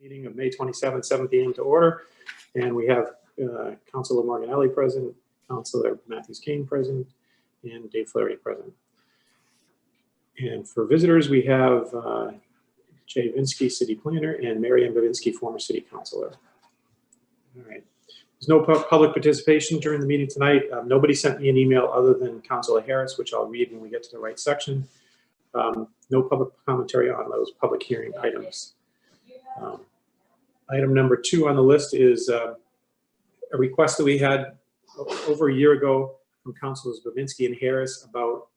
Meeting of May 27th, 7 p.m. to order. And we have Councilor Morganelli present, Councilor Matthews Kane present, and Dave Flaherty present. And for visitors, we have Jay Vinsky, City Planner, and Marianne Babinsky, former City Councilor. All right. There's no public participation during the meeting tonight. Nobody sent me an email other than Councilor Harris, which I'll read when we get to the right section. No public commentary on those public hearing items. Item number 2 on the list is a request that we had over a year ago from Councilors Babinsky and Harris about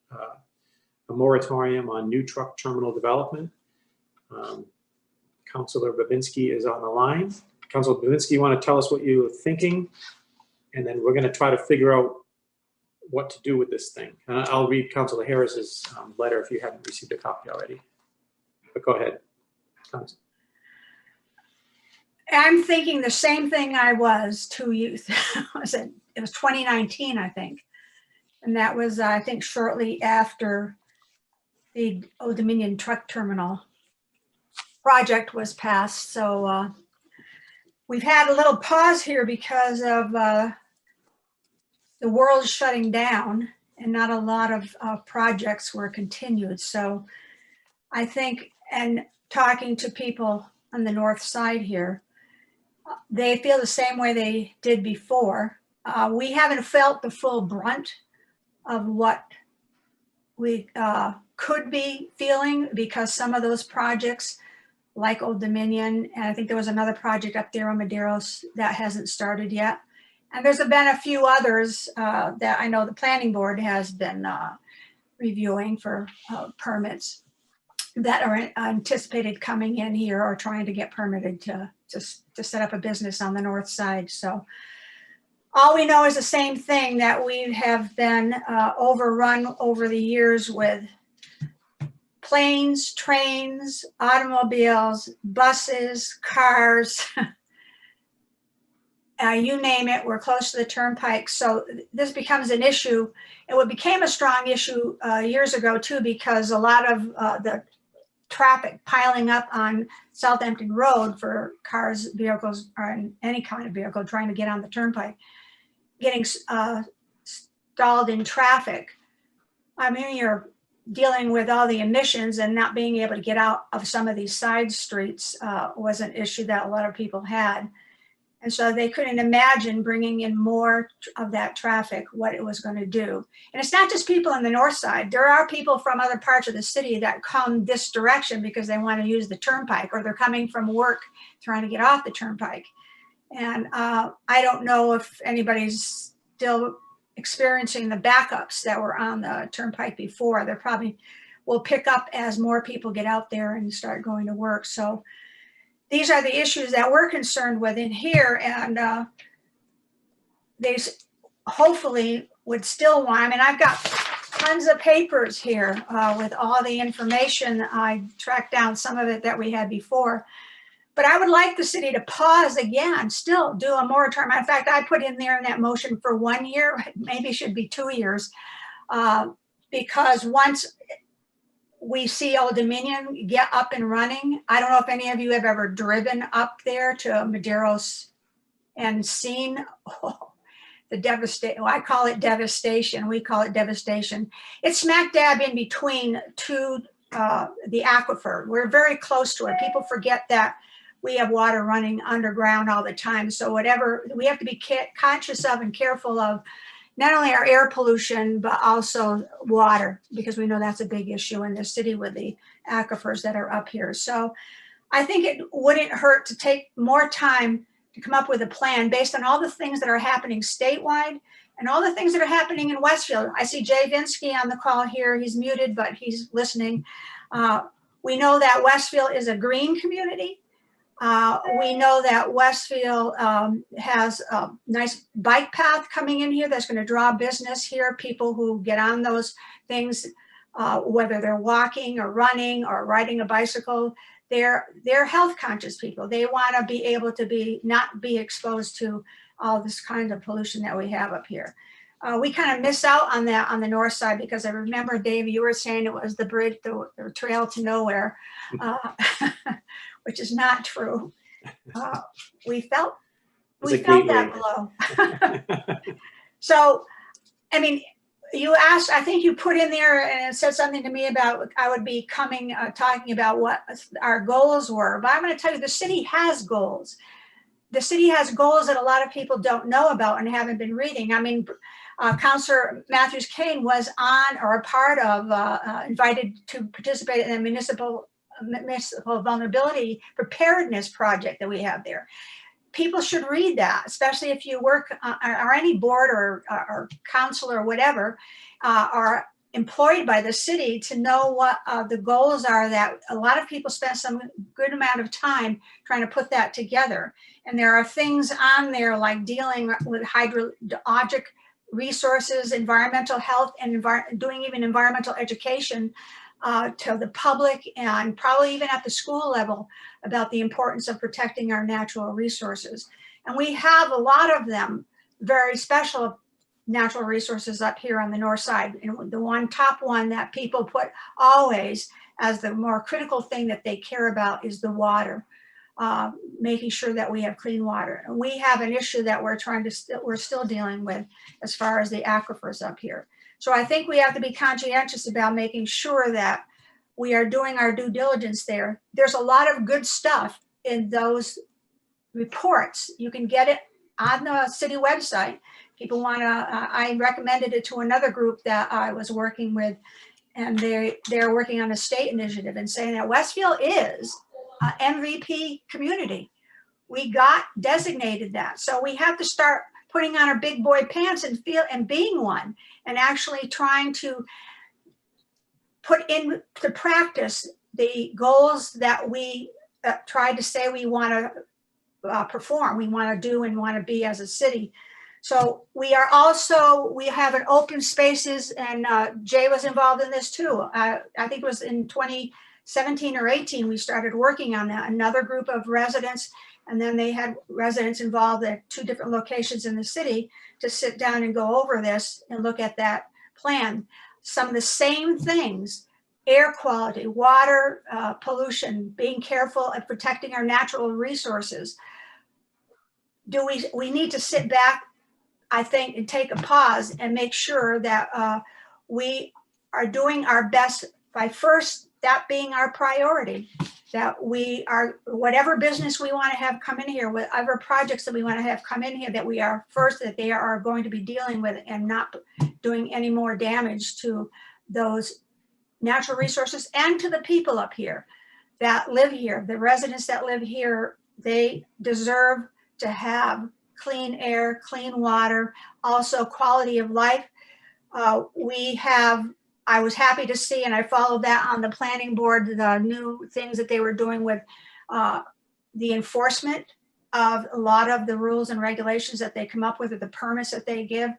a moratorium on new truck terminal development. Councilor Babinsky is on the line. Councilor Babinsky, you want to tell us what you're thinking? And then we're going to try to figure out what to do with this thing. I'll read Councilor Harris's letter if you haven't received a copy already. But go ahead, Councilor. I'm thinking the same thing I was 2 years. It was 2019, I think. And that was, I think, shortly after the Old Dominion truck terminal project was passed. So we've had a little pause here because of the world shutting down and not a lot of projects were continued. So I think, and talking to people on the north side here, they feel the same way they did before. We haven't felt the full brunt of what we could be feeling because some of those projects like Old Dominion, and I think there was another project up there on Madeiros that hasn't started yet. And there's been a few others that I know the planning board has been reviewing for permits that are anticipated coming in here or trying to get permitted to set up a business on the north side. So all we know is the same thing, that we have been overrun over the years with planes, trains, automobiles, buses, cars, you name it, we're close to the turnpike. So this becomes an issue. And what became a strong issue years ago too, because a lot of the traffic piling up on Southampton Road for cars, vehicles, or any kind of vehicle trying to get on the turnpike, getting stalled in traffic. I mean, you're dealing with all the emissions and not being able to get out of some of these side streets was an issue that a lot of people had. And so they couldn't imagine bringing in more of that traffic, what it was going to do. And it's not just people on the north side. There are people from other parts of the city that come this direction because they want to use the turnpike, or they're coming from work trying to get off the turnpike. And I don't know if anybody's still experiencing the backups that were on the turnpike before. They probably will pick up as more people get out there and start going to work. So these are the issues that we're concerned with in here, and they hopefully would still want, I mean, I've got tons of papers here with all the information. I tracked down some of it that we had before, but I would like the city to pause again, still do a moratorium. In fact, I put in there in that motion for 1 year, maybe it should be 2 years, because once we see Old Dominion get up and running. I don't know if any of you have ever driven up there to Madeiros and seen the devastation. Well, I call it devastation. We call it devastation. It's smack dab in between the aquifer. We're very close to it. People forget that we have water running underground all the time. So whatever, we have to be conscious of and careful of not only our air pollution, but also water, because we know that's a big issue in the city with the aquifers that are up here. So I think it wouldn't hurt to take more time to come up with a plan based on all the things that are happening statewide and all the things that are happening in Westfield. I see Jay Vinsky on the call here. He's muted, but he's listening. We know that Westfield is a green community. We know that Westfield has a nice bike path coming in here that's going to draw business here. People who get on those things, whether they're walking or running or riding a bicycle, they're health conscious people. They want to be able to not be exposed to all this kind of pollution that we have up here. We kind of miss out on that on the north side, because I remember, Dave, you were saying it was the bridge, the trail to nowhere. Which is not true. we felt It's a that gateway. blow. So, I mean, you asked, I think you put in there and it said something to me about I would be coming, talking about what our goals were. But I'm going to tell you, the city has goals. The city has goals that a lot of people don't know about and haven't been reading. I mean, Councilor Matthews Kane was on or a part of, invited to participate in a municipal vulnerability preparedness project that we have there. People should read that, especially if you work or any board or council or whatever are employed by the city, to know what the goals are. That a lot of people spend some good amount of time trying to put that together. And there are things on there like dealing with hydrologic resources, environmental health, and doing even environmental education to the public, and probably even at the school level, about the importance of protecting our natural resources. And we have a lot of them, very special natural resources up here on the north side. And the top one that people put always as the more critical thing that they care about is the water, making sure that we have clean water. And we have an issue that we're still dealing with as far as the aquifers up here. So I think we have to be conscientious about making sure that we are doing our due diligence there. There's a lot of good stuff in those reports. You can get it on the city website. People want to, I recommended it to another group that I was working with, and they're working on a state initiative and saying that Westfield is an MVP community. We got designated that. So we have to start putting on our big boy pants and being one, and actually trying to put into practice the goals that we tried to say we want to perform, we want to do and want to be as a city. So we have an open spaces, and Jay was involved in this too. I think it was in 2017 or 18, we started working on that. Another group of residents, and then they had residents involved at 2 different locations in the city to sit down and go over this and look at that plan. Some of the same things: air quality, water pollution, being careful at protecting our natural resources. We need to sit back, I think, and take a pause and make sure that we are doing our best by first that being our priority, that we are, whatever business we want to have come in here, whatever projects that we want to have come in here, that we are first, that they are going to be dealing with and not doing any more damage to those natural resources and to the people up here that live here. The residents that live here, they deserve to have clean air, clean water, also quality of life. I was happy to see, and I followed that on the planning board, the new things that they were doing with the enforcement of a lot of the rules and regulations that they come up with, or the permits that they give.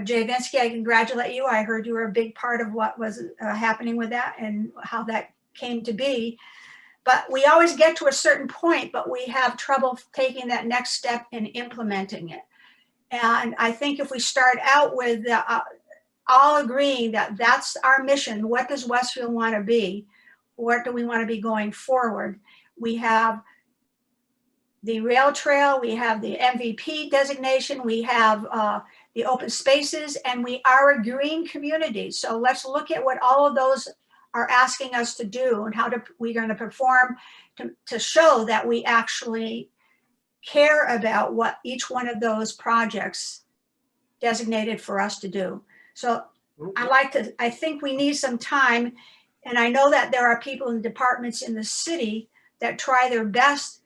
Jay Vinsky, I congratulate you. I heard you were a big part of what was happening with that and how that came to be. But we always get to a certain point, but we have trouble taking that next step and implementing it. And I think if we start out with all agreeing that that's our mission, what does Westfield want to be? What do we want to be going forward? We have the rail trail, we have the MVP designation, we have the open spaces, and we are a green community. So let's look at what all of those are asking us to do and how we're going to perform to show that we actually care about what each one of those projects designated for us to do. So I think we need some time, and I know that there are people in departments in the city that try their best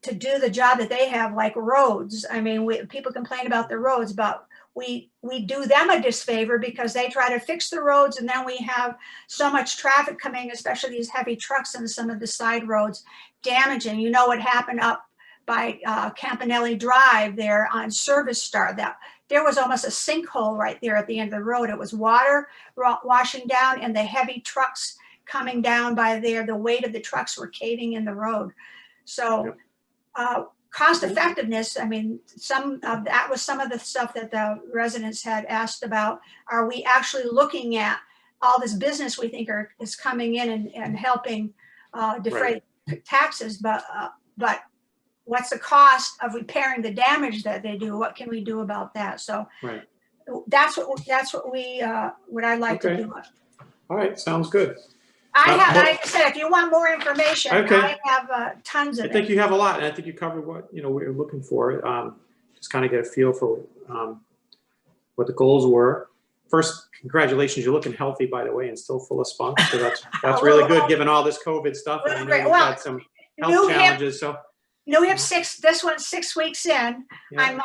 to do the job that they have, like roads. I mean, people complain about the roads, but we do them a disfavor because they try to fix the roads, and then we have so much traffic coming, especially these heavy trucks on some of the side roads, damaging. You know what happened up by Campanelli Drive there on Service Star, that there was almost a sinkhole right there at the end of the road. It was water washing down, and the heavy trucks coming down by there, the weight of the trucks were caving in the road. So cost effectiveness, I mean, that was some of the stuff that the residents had asked about. Are we actually looking at all this business we think is coming in and helping defray taxes, but what's the cost of repairing the damage that they do? What can we do about that? So Right. that's what I'd like to Okay. do. All right, sounds good. I have, well- like I said, if you want more information, Okay. I have tons of I think it. you have a lot, and I think you covered what we're looking for. Just kind of get a feel for what the goals were. First, congratulations, you're looking healthy, by the way, and still full of spunk. So that's really good, given all this COVID stuff. And I know you've had some health challenges. So New hip this one's 6 weeks in. yeah.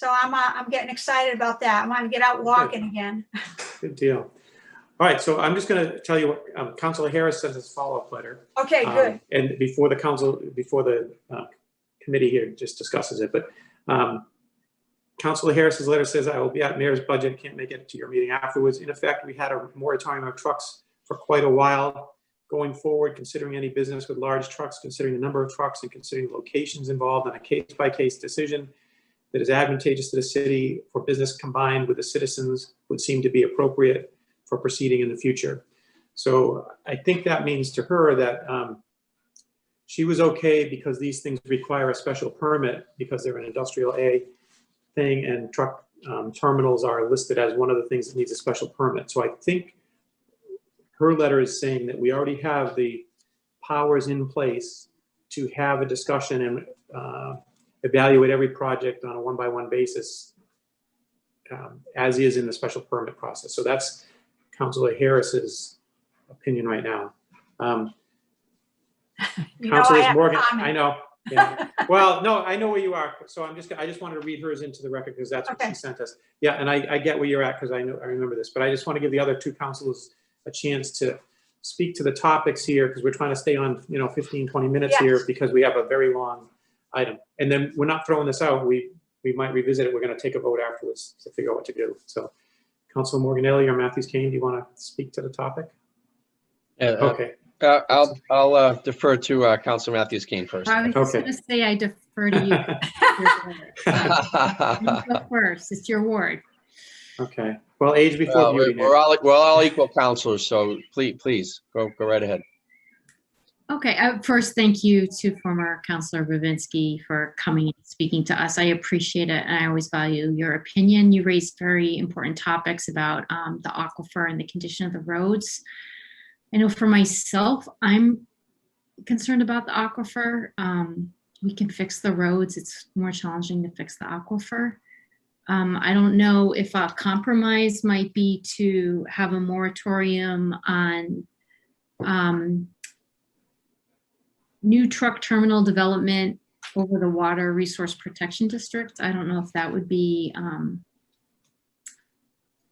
I'm getting excited about that. I want to get out walking again. Good deal. All right, so I'm just going to tell you what Councilor Harris sent us a follow-up letter. Okay, good. And before the committee here just discusses it, but Councilor Harris's letter says, I will be at mayor's budget, can't make it to your meeting afterwards. In effect, we had a moratorium on trucks for quite a while. Going forward, considering any business with large trucks, considering the number of trucks and considering the locations involved on a case-by-case decision that is advantageous to the city for business combined with the citizens would seem to be appropriate for proceeding in the future. So I think that means to her that she was okay because these things require a special permit because they're an industrial A thing, and truck terminals are listed as one of the things that needs a special permit. So I think her letter is saying that we already have the powers in place to have a discussion and evaluate every project on a one-by-one basis as is in the special permit process. So that's Councilor Harris's opinion right now. Councilor Morgan, I know. Yeah. Well, no, I know where you are. So I just wanted to read hers into the record because that's what she sent us. Yeah, and I get where you're at because I remember this, but I just want to give the other two councilors a chance to speak to the topics here because we're trying to stay on 15, 20 minutes here because we have a very long item. And then we're not throwing this out. We might revisit it. We're going to take a vote afterwards to figure out what to do. So Councilor Morganelli or Matthews Kane, do you want to speak to the topic? Okay. I'll defer to Councilor Matthews Kane first. I was just going to say I defer to you. You go first. It's your ward. Okay. Well, age before beauty. We're all equal counselors, so please go right ahead. Okay. First, thank you to former Councilor Bavinski for coming and speaking to us. I appreciate it, and I always value your opinion. You raised very important topics about the aquifer and the condition of the roads. I know for myself, I'm concerned about the aquifer. We can fix the roads. It's more challenging to fix the aquifer. I don't know if a compromise might be to have a moratorium on new truck terminal development over the Water Resource Protection District. I don't know if that would be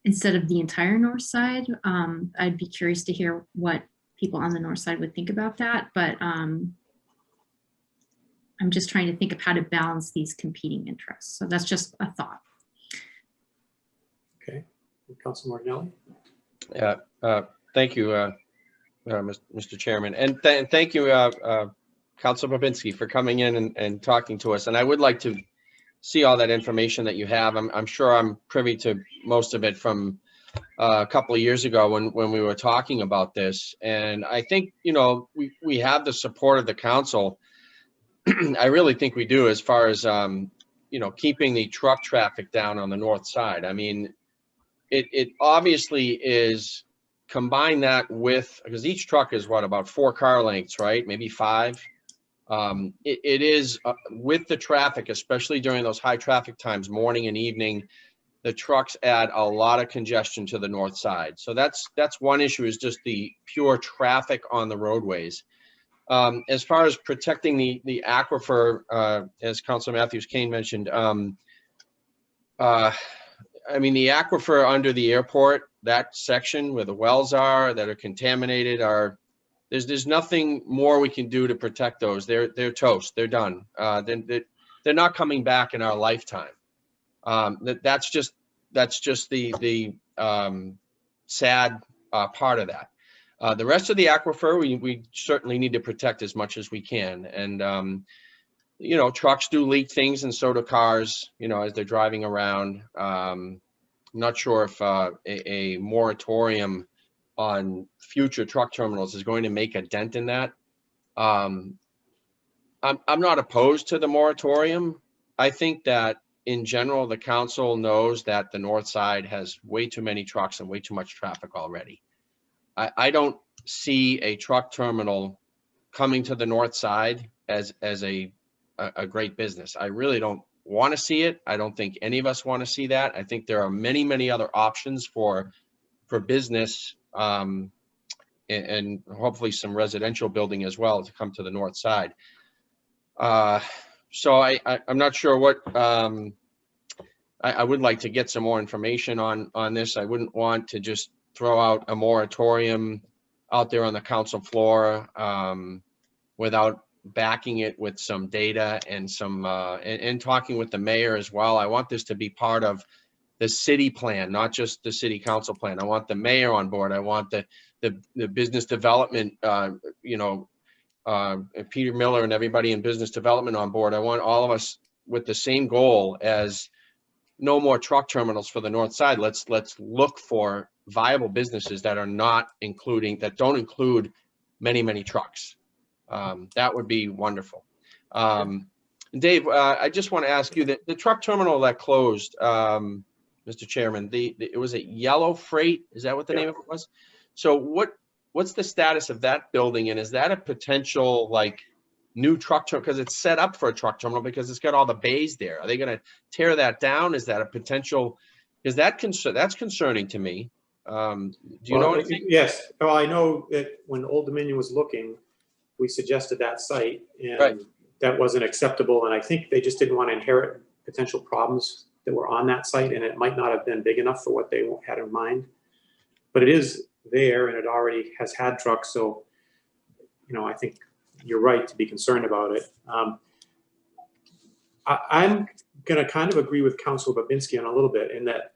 instead of the entire north side. I'd be curious to hear what people on the north side would think about that, but I'm just trying to think of how to balance these competing interests. So that's just a thought. Okay. Councilor Morganelli? Yeah, thank you, Mr. Chairman. And thank you, Councilor Babinski, for coming in and talking to us. And I would like to see all that information that you have. I'm sure I'm privy to most of it from a couple of years ago when we were talking about this. And I think, we have the support of the council. I really think we do, as far as, keeping the truck traffic down on the north side. I mean, it obviously is, combine that with, because each truck is what, about 4 car lengths, right? Maybe 5. It is with the traffic, especially during those high traffic times, morning and evening, the trucks add a lot of congestion to the north side. So that's one issue, is just the pure traffic on the roadways. As far as protecting the aquifer, as Councilor Matthews Kane mentioned, I mean, the aquifer under the airport, that section where the wells are that are contaminated, there's nothing more we can do to protect those. They're toast. They're done. They're not coming back in our lifetime. That's just the sad part of that. The rest of the aquifer, we certainly need to protect as much as we can. And trucks do leak things, and so do cars, as they're driving around. I'm not sure if a moratorium on future truck terminals is going to make a dent in that. I'm not opposed to the moratorium. I think that in general, the council knows that the north side has way too many trucks and way too much traffic already. I don't see a truck terminal coming to the north side as a great business. I really don't want to see it. I don't think any of us want to see that. I think there are many, many other options for business, and hopefully some residential building as well to come to the north side. So I'm not sure what, I would like to get some more information on this. I wouldn't want to just throw out a moratorium out there on the council floor without backing it with some data and some and talking with the mayor as well. I want this to be part of the city plan, not just the city council plan. I want the mayor on board. I want the business development, Peter Miller and everybody in business development on board. I want all of us with the same goal as no more truck terminals for the north side. Let's look for viable businesses that are not including, that don't include many, many trucks. That would be wonderful. Dave, I just want to ask you that the truck terminal that closed, Mr. Chairman, it was a Yellow Freight. Is that what the name of it was? So what's the status of that building? And is that a potential like new truck terminal? Because it's set up for a truck terminal because it's got all the bays there. Are they going to tear that down? Is that a potential? Is that that's concerning to me? Do you know anything? Yes. Well, I know that when Old Dominion was looking, we suggested that site, and Right. that wasn't acceptable. And I think they just didn't want to inherit potential problems that were on that site, and it might not have been big enough for what they had in mind. But it is there, and it already has had trucks, so I think you're right to be concerned about it. I'm going to kind of agree with Councilor Babinski on a little bit in that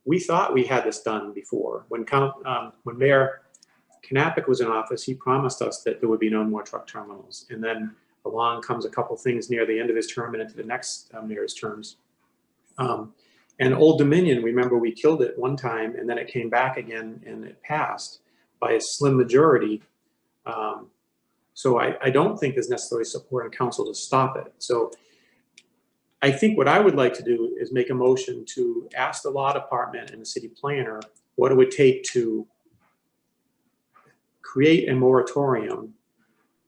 we thought we had this done before. When Mayor Knappich was in office, he promised us that there would be no more truck terminals. And then along comes a couple things near the end of his term and into the next mayor's terms. And Old Dominion, remember, we killed it one time and then it came back again and it passed by a slim majority. So I don't think there's necessarily support in council to stop it. So I think what I would like to do is make a motion to ask the law department and the city planner what it would take to create a moratorium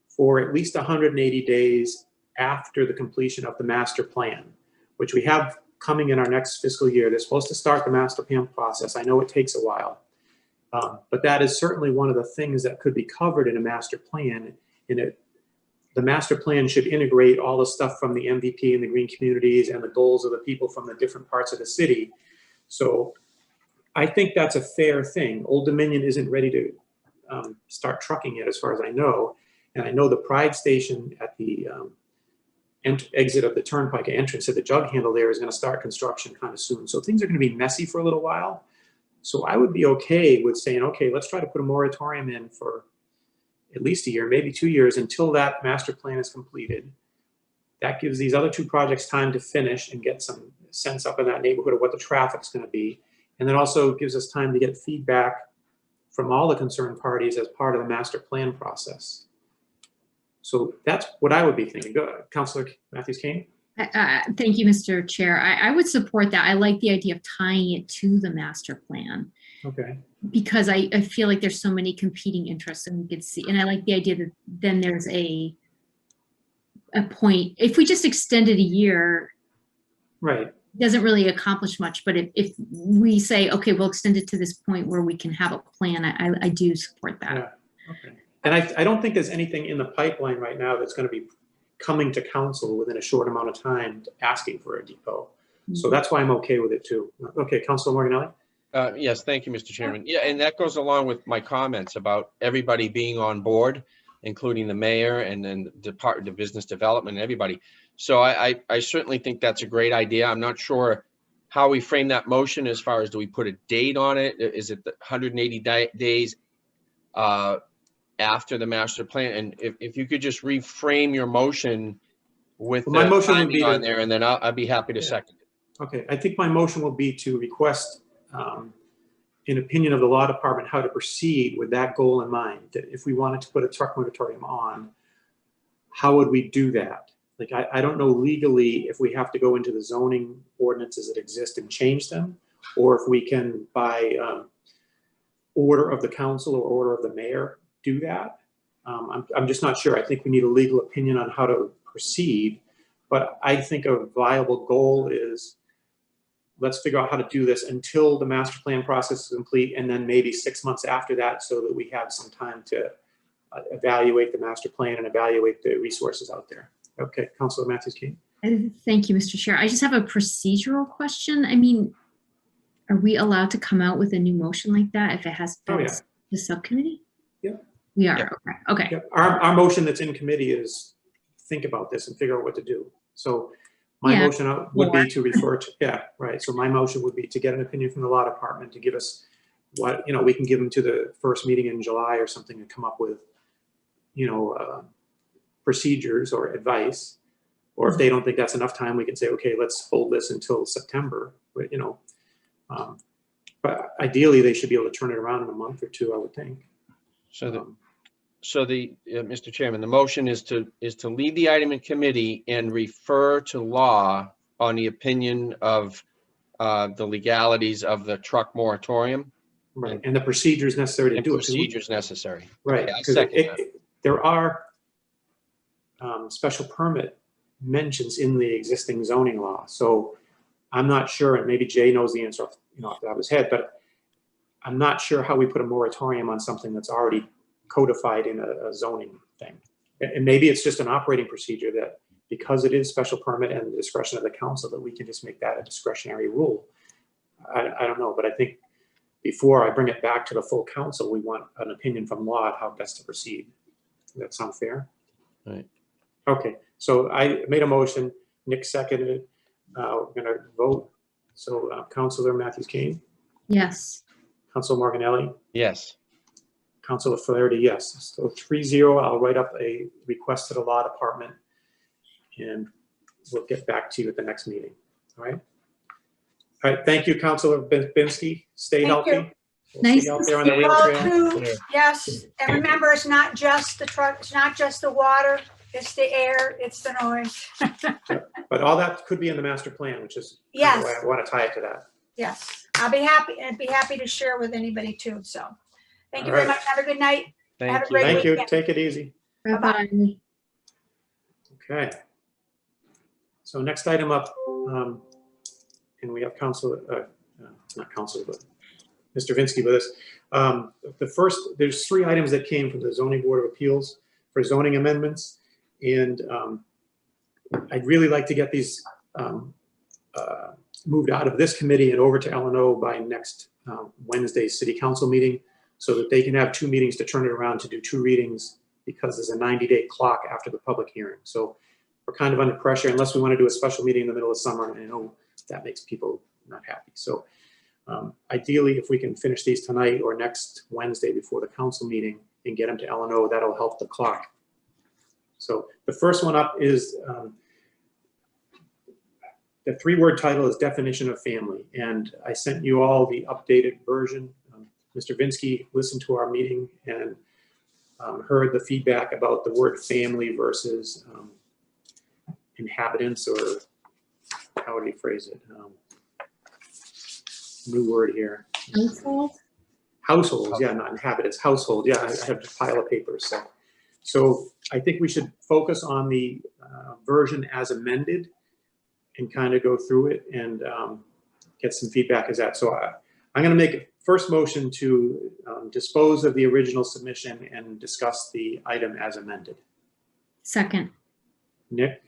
for at least 180 days after the completion of the master plan, which we have coming in our next fiscal year. They're supposed to start the master plan process. I know it takes a while, but that is certainly one of the things that could be covered in a master plan. The master plan should integrate all the stuff from the MVP and the green communities and the goals of the people from the different parts of the city. So I think that's a fair thing. Old Dominion isn't ready to start trucking yet, as far as I know. And I know the Pride Station at the exit of the Turnpike entrance at the jug handle there is going to start construction kind of soon. So things are going to be messy for a little while. So I would be okay with saying, okay, let's try to put a moratorium in for at least a year, maybe 2 years, until that master plan is completed. That gives these other two projects time to finish and get some sense up in that neighborhood of what the traffic's going to be. And then also gives us time to get feedback from all the concerned parties as part of the master plan process. So that's what I would be thinking. Go ahead, Councilor Matthews-Kane. Thank you, Mr. Chair. I would support that. I like the idea of tying it to the master plan. Okay. Because I feel like there's so many competing interests, and we could see, and I like the idea that then there's a point. If we just extended a year, right, it doesn't really accomplish much. But if we say, okay, we'll extend it to this point where we can have a plan, I do support that. Yeah. Okay. And I don't think there's anything in the pipeline right now that's going to be coming to council within a short amount of time asking for a depot. Mm-hmm. So that's why I'm okay with it too. Okay, Councilor Morganelli. Yes, thank you, Mr. Chairman. Yeah, and that goes along with my comments about everybody being on board, including the mayor and then the Department of Business Development and everybody. So I certainly think that's a great idea. I'm not sure how we frame that motion as far as, do we put a date on it? Is it the 180 days after the master plan? And if you could just reframe your motion with my motion would be on there, and then I'd be happy to second it. Okay, I think my motion will be to request an opinion of the law department how to proceed with that goal in mind. That if we wanted to put a truck moratorium on, how would we do that? Like, I don't know legally if we have to go into the zoning ordinances that exist and change them, or if we can, by order of the council or order of the mayor, do that. I'm just not sure. I think we need a legal opinion on how to proceed, but I think a viable goal is, let's figure out how to do this until the master plan process is complete, and then maybe 6 months after that, so that we have some time to evaluate the master plan and evaluate the resources out there. Okay, Councilor Matthews-King. Thank you, Mr. Chair. I just have a procedural question. I mean, are we allowed to come out with a new motion like that if it has Oh, yeah. passed the subcommittee? Yeah. We are, Yeah. okay. Yeah, our motion that's in committee is think about this and figure out what to do. So my Yeah. motion would be to refer to, yeah, right. So my motion would be to get an opinion from the law department to give us what, we can give them to the first meeting in July or something and come up with, procedures or advice. Or if they don't think that's enough time, we can say, okay, let's hold this until September. But, but ideally they should be able to turn it around in a month or two, I would think. So Mr. Chairman, the motion is to leave the item in committee and refer to law on the opinion of the legalities of the truck moratorium. Right, and the procedures necessary to And do it. procedures necessary. Right, Okay, I because second that. there are special permit mentions in the existing zoning law. So I'm not sure, and maybe Jay knows the answer off the top of his head, but I'm not sure how we put a moratorium on something that's already codified in a zoning thing. And maybe it's just an operating procedure that, because it is special permit and the discretion of the council, that we can just make that a discretionary rule. I don't know, but I think before I bring it back to the full council, we want an opinion from law on how best to proceed. Does that sound fair? Right. Okay, so I made a motion, Nick seconded it. We're gonna vote. So Councilor Matthews-Kane, Yes. Councilor Morganelli, Yes. Councilor Flaherty, yes. So 3-0, I'll write up a request to the law department and we'll get back to you at the next meeting, all right? All right, thank you, Councilor Binsky. Stay Thank you. healthy. We'll Nice see you out to there on the You rail all trail. too. Yes, and remember, it's not just the truck, it's not just the water, it's the air, it's the noise. But all that could be in the master plan, which is Yes. why I want to tie it to that. Yes, I'll be happy to share with anybody too, so. Thank you All very right. much. Have a good night. Have Thank a you. great Thank you. weekend. Take it easy. Bye-bye. Okay. So next item up, and we have not Councilor, but Mr. Vinsky with us. There's 3 items that came from the Zoning Board of Appeals for zoning amendments. And I'd really like to get these moved out of this committee and over to L&O by next Wednesday's city council meeting, so that they can have 2 meetings to turn it around to do 2 readings, because there's a 90-day clock after the public hearing. So we're kind of under pressure unless we want to do a special meeting in the middle of summer, and I know that makes people not happy. So ideally, if we can finish these tonight or next Wednesday before the council meeting and get them to L&O, that'll help the clock. So the first one up is the 3-word title is definition of family. And I sent you all the updated version. Mr. Vinsky listened to our meeting and heard the feedback about the word family versus inhabitants, or how would he phrase it? New word here. Household? Households, yeah, not inhabitants, household. Yeah, I have a pile of papers. So I think we should focus on the version as amended and kind of go through it and get some feedback as that. So I'm going to make a first motion to dispose of the original submission and discuss the item as amended. Second. Nick?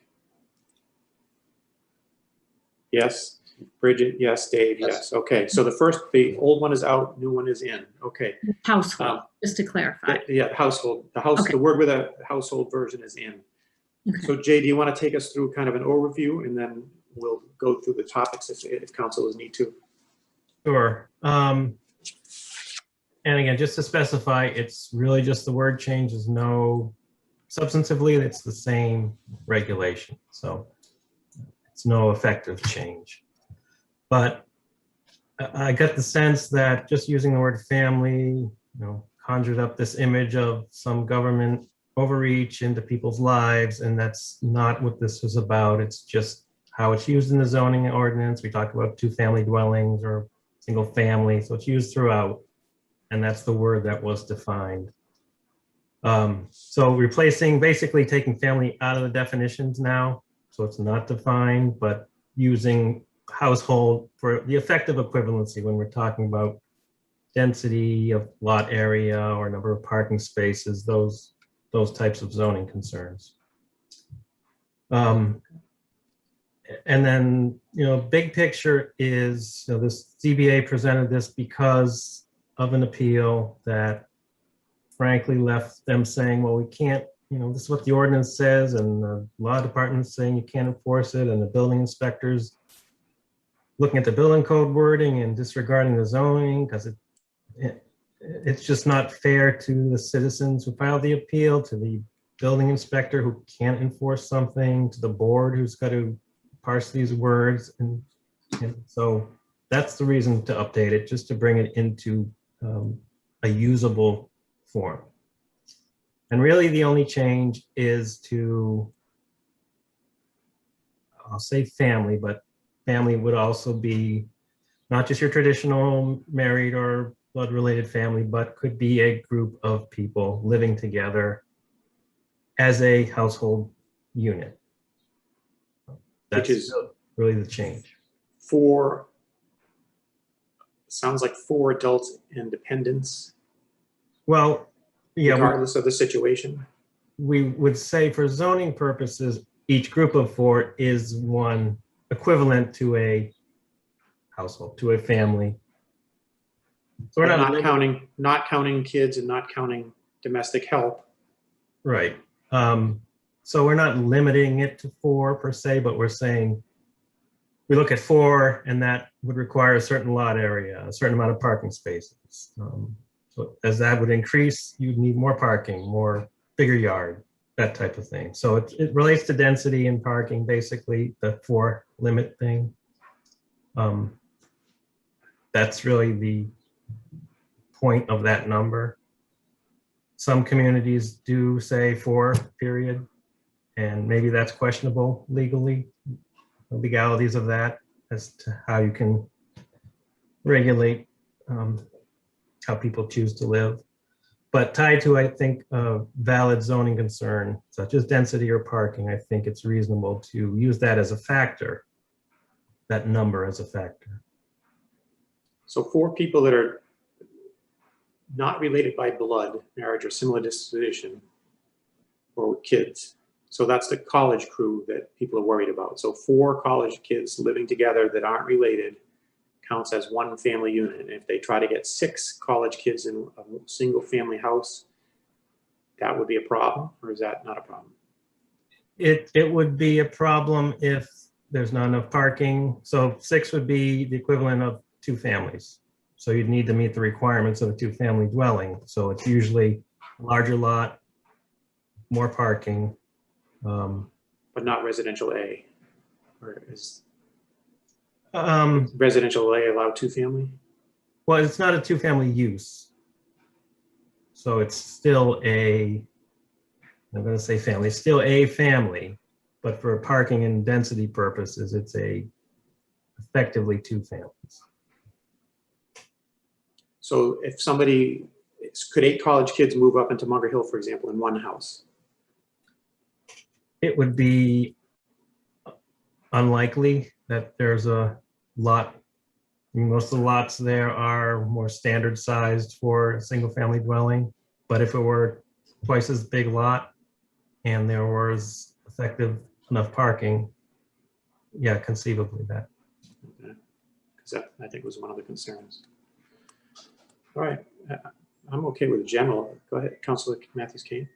Yes. Bridget? Yes. Dave? Yes. Okay. So the old one is out, new one is in. Okay. Household, just to clarify. Yeah, household. Okay. The word with a household version is in. Okay. So Jay, do you want to take us through kind of an overview, and then we'll go through the topics if council is need to? Sure. And again, just to specify, it's really just the word change. There's no, substantively, it's the same regulation. So it's no effective change. But I got the sense that just using the word family, conjured up this image of some government overreach into people's lives, and that's not what this was about. It's just how it's used in the zoning ordinance. We talk about two-family dwellings or single family, so it's used throughout, and that's the word that was defined. So replacing, basically taking family out of the definitions now, so it's not defined, but using household for the effective equivalency when we're talking about density of lot area or number of parking spaces, those types of zoning concerns. And then, big picture is, this ZBA presented this because of an appeal that frankly left them saying, well, we can't, this is what the ordinance says, and the law department's saying you can't enforce it, and the building inspectors looking at the building code wording and disregarding the zoning because it's just not fair to the citizens who filed the appeal, to the building inspector who can't enforce something, to the board who's got to parse these words. And so that's the reason to update it, just to bring it into a usable form. And really the only change is to, I'll say family, but family would also be not just your traditional married or blood-related family, but could be a group of people living together as a household unit. That's Which is really the change. Sounds like 4 adults and dependents, Well, yeah, regardless of the situation. we would say for zoning purposes, each group of 4 is one equivalent to a household, to a family. So we're But not not counting kids and not counting domestic help. right. So we're not limiting it to 4 per se, but we're saying we look at 4 and that would require a certain lot area, a certain amount of parking spaces. So as that would increase, you'd need more parking, bigger yard, that type of thing. So it relates to density and parking, basically, the 4 limit thing. That's really the point of that number. Some communities do say 4, period, and maybe that's questionable legally, the legalities of that as to how you can regulate how people choose to live. But tied to, I think, a valid zoning concern, such as density or parking, I think it's reasonable to use that as a factor, that number as a factor. So 4 people that are not related by blood, marriage, or similar disposition, or kids. So that's the college crew that people are worried about. So 4 college kids living together that aren't related counts as one family unit. And if they try to get 6 college kids in a single family house, that would be a problem, or is that not a problem? It would be a problem if there's not enough parking. So 6 would be the equivalent of 2 families. So you'd need to meet the requirements of a 2-family dwelling. So it's usually a larger lot, more parking. But not residential A, or is Well, residential A allow 2-family? it's not a 2-family use. So it's still I'm going to say family, it's still a family, but for parking and density purposes, it's effectively 2 families. So if could 8 college kids move up into Munger Hill, for example, in one house? It would be unlikely that there's a lot. I mean, most of the lots there are more standard sized for a single family dwelling. But if it were twice as big lot and there was effective enough parking, yeah, conceivably that. Because that, I think, was one of the concerns. All right, I'm okay with the general. Go ahead, Councilor Matthews-Kane.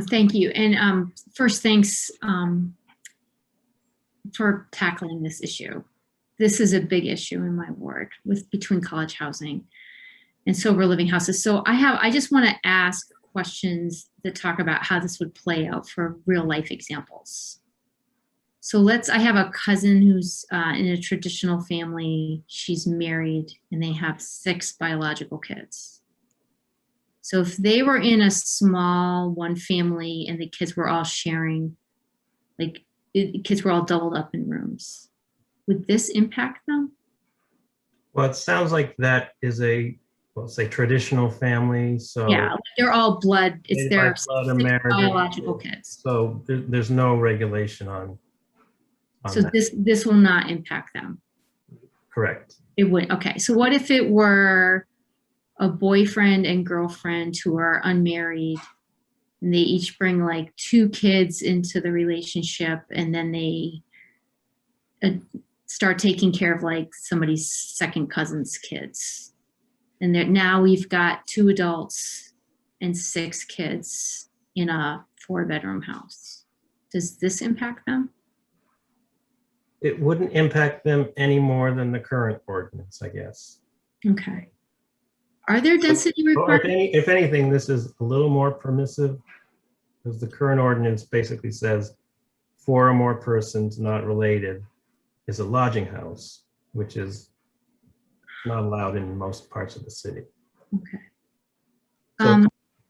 Thank you. And first, thanks for tackling this issue. This is a big issue in my ward between college housing and sober living houses. So I just want to ask questions that talk about how this would play out for real life examples. So I have a cousin who's in a traditional family. She's married and they have 6 biological kids. So if they were in a small one family and the kids were all sharing, like the kids were all doubled up in rooms, would this impact them? Well, it sounds like that is a, well, say traditional family, so. Yeah, like they're all blood, it's Made by their blood or 6 marriage. biological kids. So there's no regulation on So that. this will not impact them. Correct. It would, okay. So what if it were a boyfriend and girlfriend who are unmarried and they each bring like 2 kids into the relationship and then they start taking care of like somebody's second cousin's kids. And now we've got 2 adults and 6 kids in a 4-bedroom house. Does this impact them? It wouldn't impact them any more than the current ordinance, I guess. Okay. Are there density Or requirements? if anything, this is a little more permissive because the current ordinance basically says 4 or more persons not related is a lodging house, which is not allowed in most parts of the city. Okay. So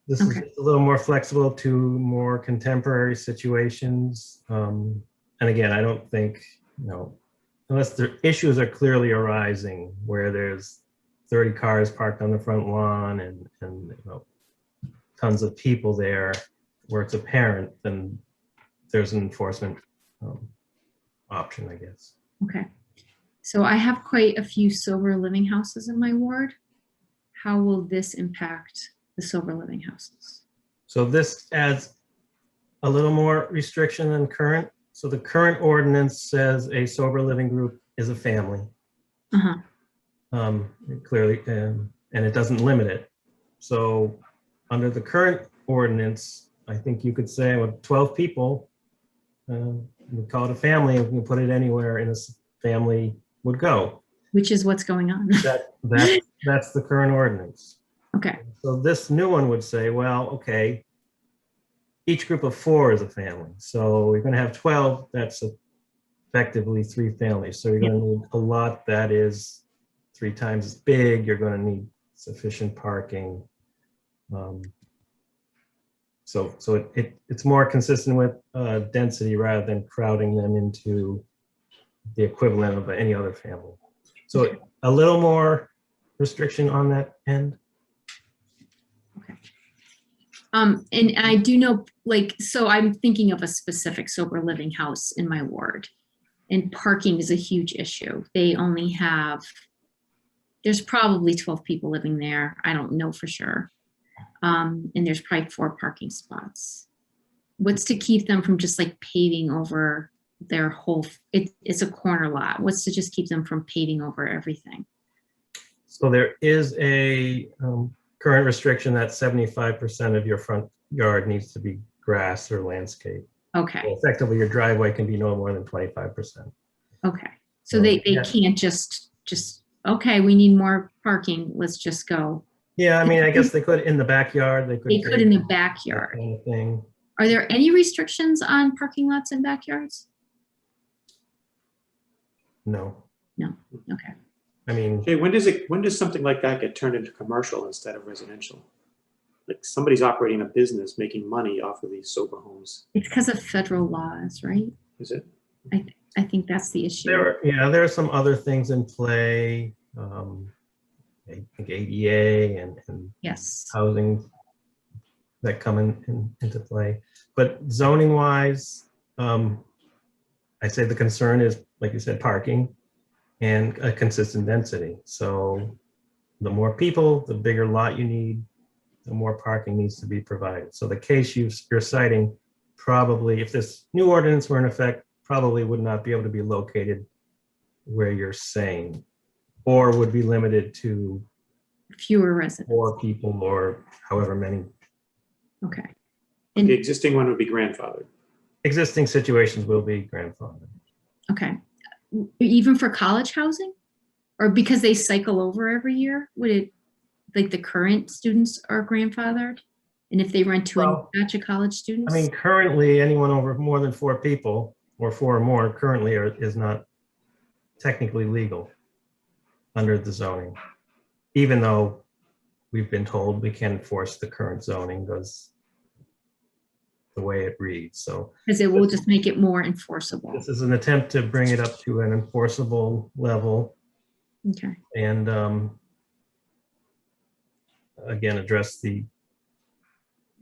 this okay. is a little more flexible to more contemporary situations. And again, I don't think, unless the issues are clearly arising where there's 30 cars parked on the front lawn and tons of people there where it's apparent, then there's an enforcement option, I guess. Okay. So I have quite a few sober living houses in my ward. How will this impact the sober living houses? So this adds a little more restriction than current. So the current ordinance says a sober living group is a family. Uh-huh. Clearly, and it doesn't limit it. So under the current ordinance, I think you could say with 12 people, we call it a family, and we can put it anywhere in a family would go. Which is what's going on. That's the current ordinance. Okay. So this new one would say, well, okay, each group of 4 is a family. So we're going to have 12. That's effectively 3 families. So you're going to need a lot that is 3 times as big. You're going to need sufficient parking. So it's more consistent with density rather than crowding them into the equivalent of any other family. So a little more restriction on that end. Okay. And I do know, so I'm thinking of a specific sober living house in my ward, and parking is a huge issue. They only have, there's probably 12 people living there. I don't know for sure. And there's probably 4 parking spots. What's to keep them from just like paving over their whole, it's a corner lot. What's to just keep them from paving over everything? So there is a current restriction that 75% of your front yard needs to be grass or landscape. Okay. So effectively, your driveway can be no more than 25%. Okay. So they can't just, okay, we need more parking. Let's just go. Yeah, I mean, I guess they could in the backyard. They could in the backyard. Kind of thing. Are there any restrictions on parking lots and backyards? No. No. Okay. I mean, Okay, when does something like that get turned into commercial instead of residential? Like somebody's operating a business making money off of these sober homes. It's because of federal laws, right? Is it? I think that's the issue. there are some other things in play. I think ADA and Yes. housing that come into play. But zoning wise, I'd say the concern is, like you said, parking and a consistent density. So the more people, the bigger lot you need, the more parking needs to be provided. So the case you're citing probably, if this new ordinance were in effect, probably would not be able to be located where you're saying, or would be limited to Fewer residents. 4 people or however many. Okay. The existing one would be grandfathered. Existing situations will be grandfathered. Okay. Even for college housing? Or because they cycle over every year? Would it, like the current students are grandfathered? And if they rent to a batch of college students? I mean, currently anyone over more than 4 people or 4 or more currently is not technically legal under the zoning, even though we've been told we can enforce the current zoning because the way it reads. So Because it will just make it more enforceable. this is an attempt to bring it up to an enforceable level Okay. and again, address the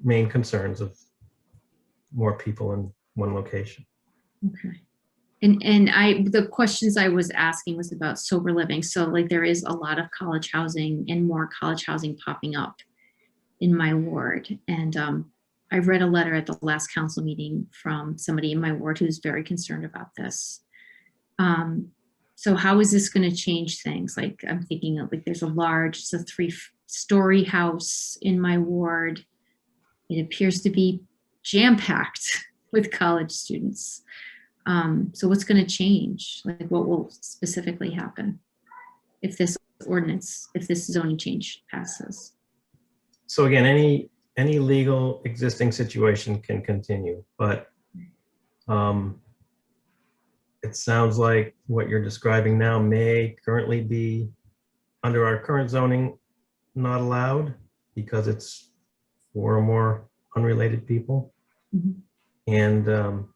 main concerns of more people in one location. Okay. And the questions I was asking was about sober living. So like there is a lot of college housing and more college housing popping up in my ward. And I read a letter at the last council meeting from somebody in my ward who's very concerned about this. So how is this going to change things? Like I'm thinking of like there's a 3-story house in my ward. It appears to be jam-packed with college students. So what's going to change? Like what will specifically happen if this zoning change passes? So again, any legal existing situation can continue, but it sounds like what you're describing now may currently be under our current zoning not allowed because it's 4 or more unrelated people. Mhm. And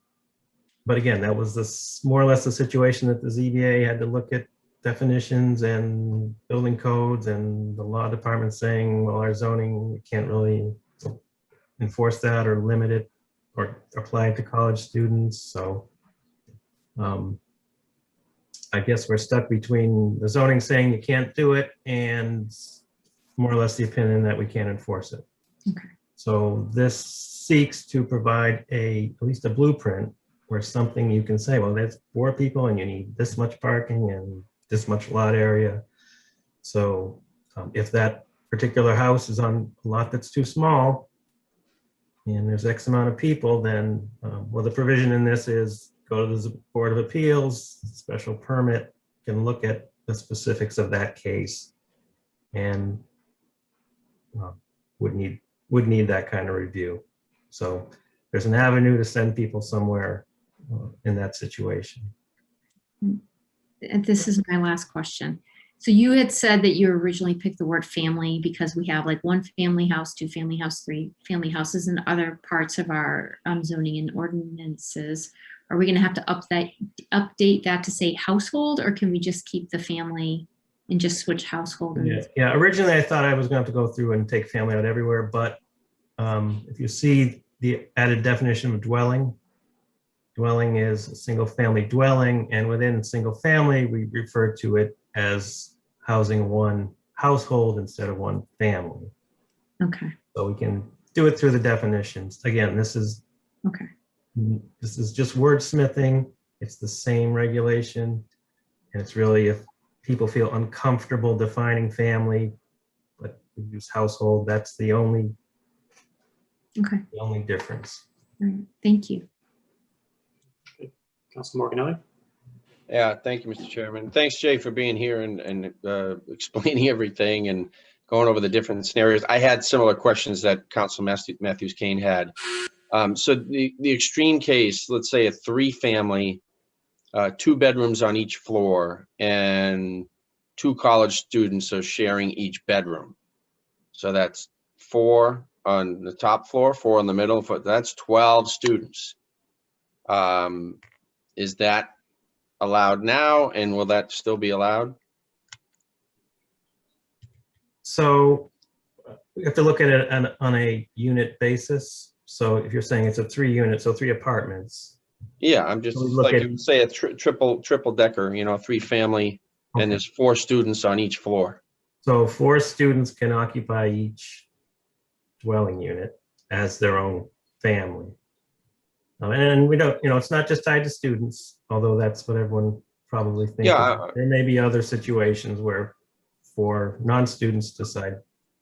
but again, that was more or less the situation that the ZBA had to look at definitions and building codes and the law department saying, well, our zoning, we can't really enforce that or limit it or apply it to college students. So I guess we're stuck between the zoning saying you can't do it and more or less the opinion that we can't enforce it. Okay. So this seeks to provide at least a blueprint where something you can say, well, there's 4 people and you need this much parking and this much lot area. So if that particular house is on a lot that's too small and there's X amount of people, then, well, the provision in this is go to the Board of Appeals, special permit, can look at the specifics of that case and would need that kind of review. So there's an avenue to send people somewhere in that situation. And this is my last question. So you had said that you originally picked the word family because we have like 1 family house, 2 family house, 3 family houses in other parts of our zoning and ordinances. Are we going to have to update that to say household, or can we just keep the family and just switch household? Yeah. Originally I thought I was going to have to go through and take family out everywhere, but if you see the added definition of dwelling is a single family dwelling, and within single family, we refer to it as housing 1 household instead of 1 family. Okay. So we can do it through the definitions. Again, this is just wordsmithing. It's the same regulation. And it's really if people feel uncomfortable defining family, but we use household, that's the only difference. All right. Thank you. Council Morganelli? Yeah, thank you, Mr. Chairman. Thanks, Jay, for being here and explaining everything and going over the different scenarios. I had similar questions that Council Matthews Kane had. So the extreme case, let's say a 3-family, 2 bedrooms on each floor, and 2 college students are sharing each bedroom. So that's 4 on the top floor, 4 on the middle. That's 12 students. Is that allowed now, and will that still be allowed? So we have to look at it on a unit basis. So if you're saying it's a 3 unit, so 3 apartments. Yeah, I'm just like say a triple decker, 3 family, Okay. and there's 4 students on each floor. So 4 students can occupy each dwelling unit as their own family. And we don't, it's not just tied to students, although that's what everyone probably thinks. Yeah. There may be other situations where 4 non-students decide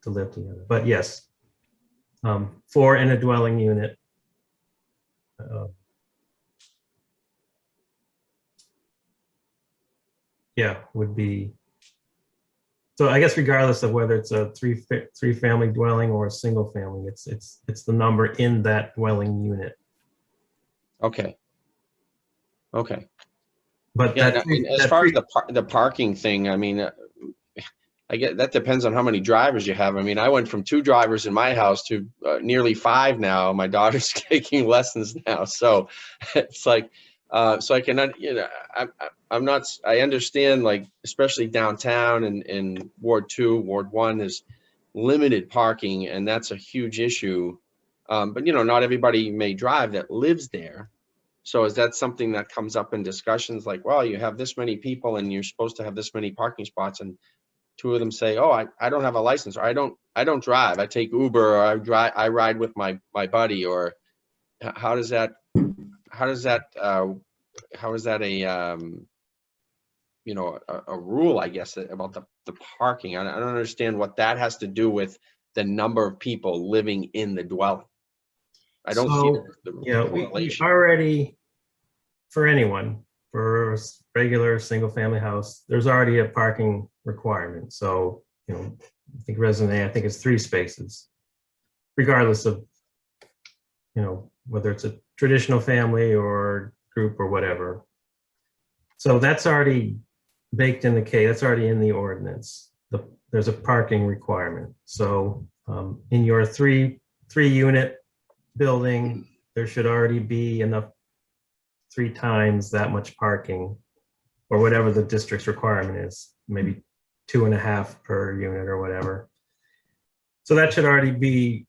to live together. But yes, 4 in a dwelling unit. Would be. So I guess regardless of whether it's a 3 family dwelling or a single family, it's the number in that dwelling unit. Okay. But Yeah, as far as the parking thing, I mean, I get that depends on how many drivers you have. I mean, I went from 2 drivers in my house to nearly 5 now. My daughter's taking lessons now, so it's like, so I cannot, you know, I'm not. I understand, like, especially downtown and in Ward 2, Ward 1 is limited parking, and that's a huge issue. But you know, not everybody may drive that lives there. So is that something that comes up in discussions? Like, well, you have this many people, and you're supposed to have this many parking spots, and 2 of them say, "Oh, I don't have a license, or I don't drive. I take Uber, or I ride with my buddy." Or how is that a you know, a rule, I guess, about the parking? I don't understand what that has to do with the number of people living in the dwelling. I don't see So, yeah, we correlation. already, for anyone, for a regular single-family house, there's already a parking requirement. So, you know, I think Resident A, I think it's 3 spaces, regardless of, you know, whether it's a traditional family or group or whatever. So that's already baked in the case. That's already in the ordinance. There's a parking requirement. So in your three-unit building, there should already be enough 3 times that much parking, or whatever the district's requirement is, maybe 2.5 per unit or whatever. So that should already be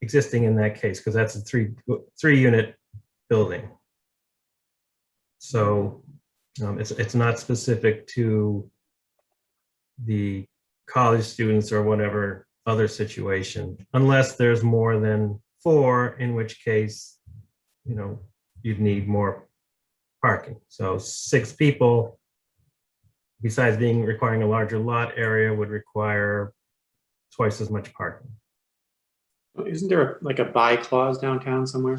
existing in that case, because that's a three-unit building. So it's not specific to the college students or whatever other situation, unless there's more than 4, in which case, you know, you'd need more parking. So 6 people, besides requiring a larger lot area, would require twice as much parking. Isn't there like a buy clause downtown somewhere?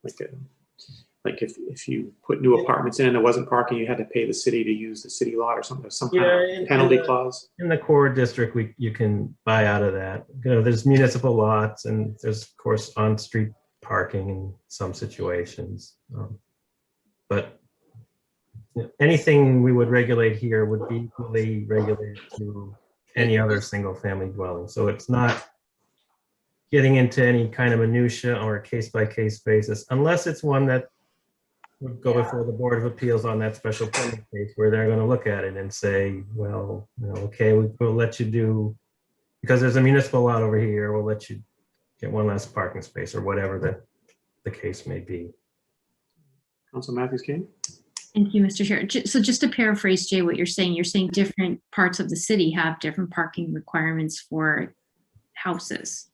Like if you put new apartments in and there wasn't parking, you had to pay the city to use the city lot or something, some kind of penalty clause? In the core district, you can buy out of that. You know, there's municipal lots, and there's, of course, on-street parking in some situations. But you know, anything we would regulate here would be equally regulated to any other single-family dwelling. So it's not getting into any kind of minutia or a case-by-case basis, unless it's one that would go before the Board of Appeals on that special permit case, where they're going to look at it and say, well, you know, okay, we'll let you do, because there's a municipal lot over here, we'll let you get 1 less parking space, or whatever the case may be. Council Matthews-King? Thank you, Mr. Chair. So just to paraphrase, Jay, what you're saying different parts of the city have different parking requirements for houses,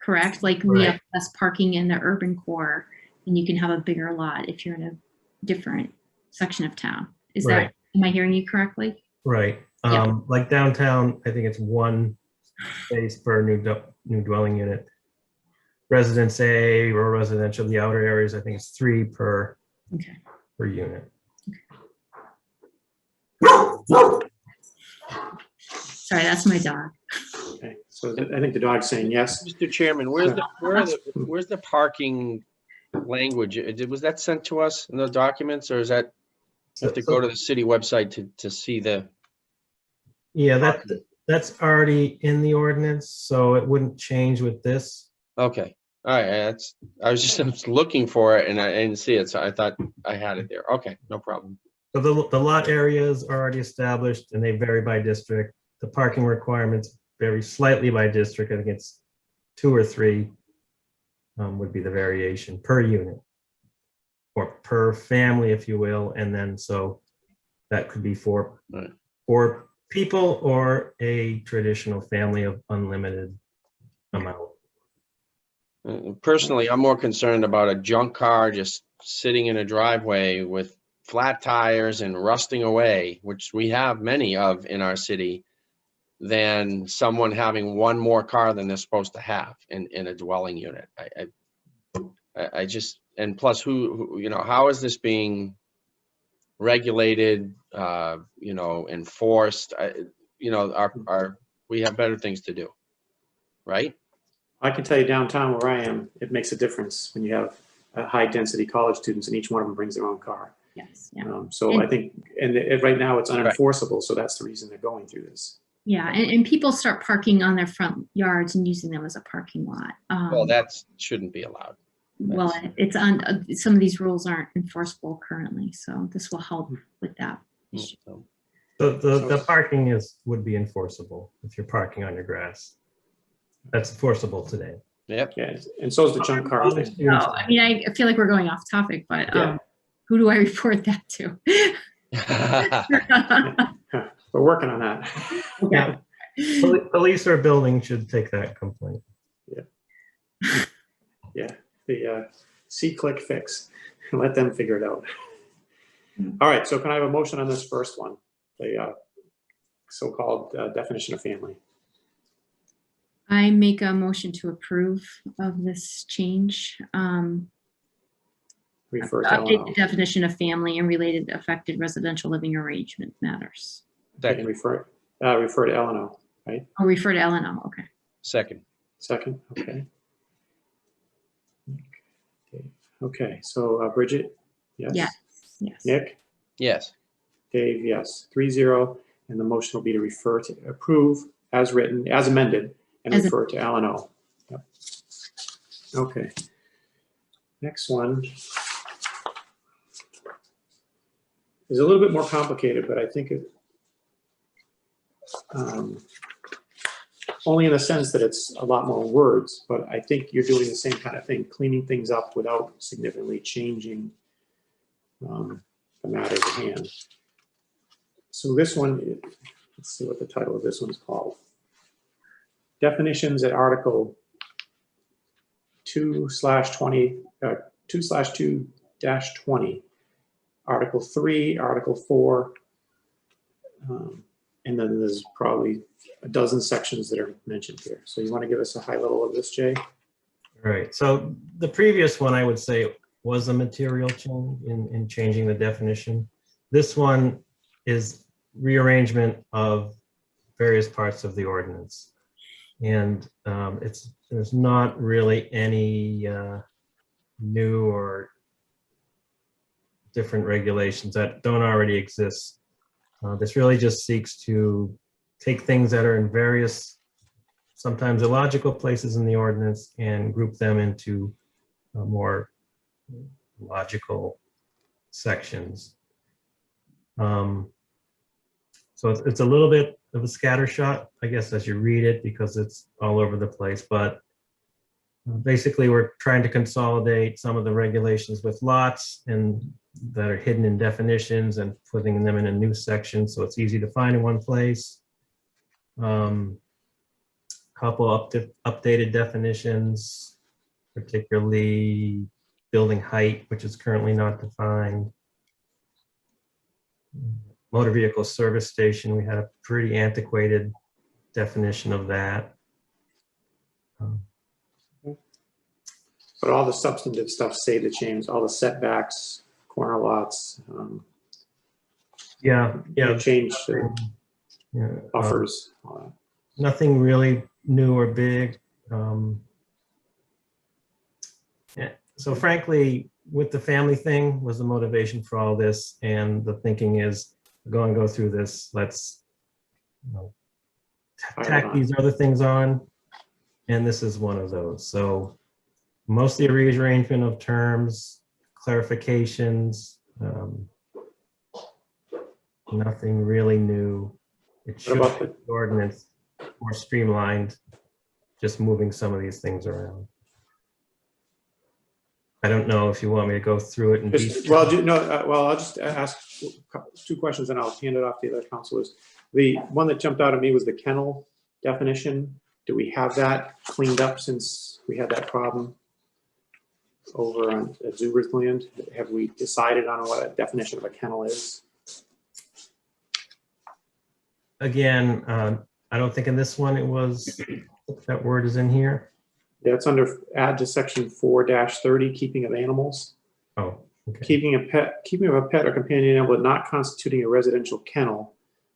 correct? Like we have less parking in the urban core, and you can have a bigger lot if you're in a different section of town. Is that, am I hearing you correctly? Right. Yeah. Like downtown, I think it's 1 space per new dwelling unit. Residence A or residential, the outer areas, I think it's 3 per unit. Sorry, that's my dog. Okay, so I think the dog's saying yes. Mr. Chairman, where's the parking language? Was that sent to us in the documents, or is that have to go to the city website to see the? Yeah, that's already in the ordinance, so it wouldn't change with this. Okay, all right. I was just looking for it and I didn't see it, so I thought I had it there. Okay, no problem. So the lot areas are already established, and they vary by district. The parking requirements vary slightly by district. I think it's 2 or 3 would be the variation per unit, or per family, if you will. And then so that could be for people or a traditional family of unlimited amount. Personally, I'm more concerned about a junk car just sitting in a driveway with flat tires and rusting away, which we have many of in our city, than someone having 1 more car than they're supposed to have in a dwelling unit. I just, and plus who, you know, how is this being regulated, you know, enforced? You know, we have better things to do, right? I can tell you downtown where I am, it makes a difference when you have high density college students and each one of them brings their own car. Yes, yeah. So I think, and right now it's unenforceable, so that's the reason they're going through this. Yeah, and people start parking on their front yards and using them as a parking lot. Well, that shouldn't be allowed. Well, it's on, some of these rules aren't enforceable currently, so this will help with that issue. So, The parking would be enforceable if you're parking on your grass. That's enforceable today. Yep. Yeah, and so is the junk car thing. No, I mean, I feel like we're going off topic, but Yeah. who do I report that to? We're working on that. Yeah. Police or building should take that complaint. Yeah, the see, click, fix. Let them figure it out. All right, so can I have a motion on this first one? The so-called definition of family. I make a motion to approve of this change. Refer to Update the L&O. definition of family and related affected residential living arrangement matters. And refer to L&O, right? I'll refer to L&O, okay. Second. Second, okay. Okay, so Bridget, yes? Yes, yes. Nick? Yes. Dave, yes. 3-0, and the motion will be to refer to approve as written, as amended, and As refer to L&O. Yep. Okay. Next one is a little bit more complicated, but I think it, only in the sense that it's a lot more words, but I think you're doing the same kind of thing, cleaning things up without significantly changing the matters at hand. So this one, let's see what the title of this one's called. Definitions at Article 2/20, 2/2-20, Article 3, Article 4, and then there's probably a dozen sections that are mentioned here. So you want to give us a high level of this, Jay? Right. So the previous one, I would say, was a material change in changing the definition. This one is rearrangement of various parts of the ordinance. And there's not really any new or different regulations that don't already exist. This really just seeks to take things that are in various, sometimes illogical places in the ordinance and group them into more logical sections. So it's a little bit of a scattershot, I guess, as you read it, because it's all over the place. But basically, we're trying to consolidate some of the regulations with lots and that are hidden in definitions and putting them in a new section so it's easy to find in one place. Couple updated definitions, particularly building height, which is currently not defined. Motor vehicle service station, we had a pretty antiquated definition of that. But all the substantive stuff say to change, all the setbacks, corner lots, Yeah. change Yeah. buffers, all that. Nothing really new or big. Yeah. So frankly, with the family thing was the motivation for all this, and the thinking is, we're going to go through this. Let's tack these other things on, and this is one of those. So mostly a rearrangement of terms, be nothing really new. It should about make the ordinance more streamlined, just moving some of these things around. I don't know if you want me to go through it in detail. Well, I'll just ask two questions and I'll hand it off to the other councilors. The one that jumped out at me was the kennel definition. Do we have that cleaned up since we had that problem over at Zuber's land? Have we decided on what a definition of a kennel is? Again, I don't think in this one it was, that word is in here. Yeah, it's under add to section 4-30, keeping of animals. Oh, okay. Keeping of a pet or companion animal not constituting a residential kennel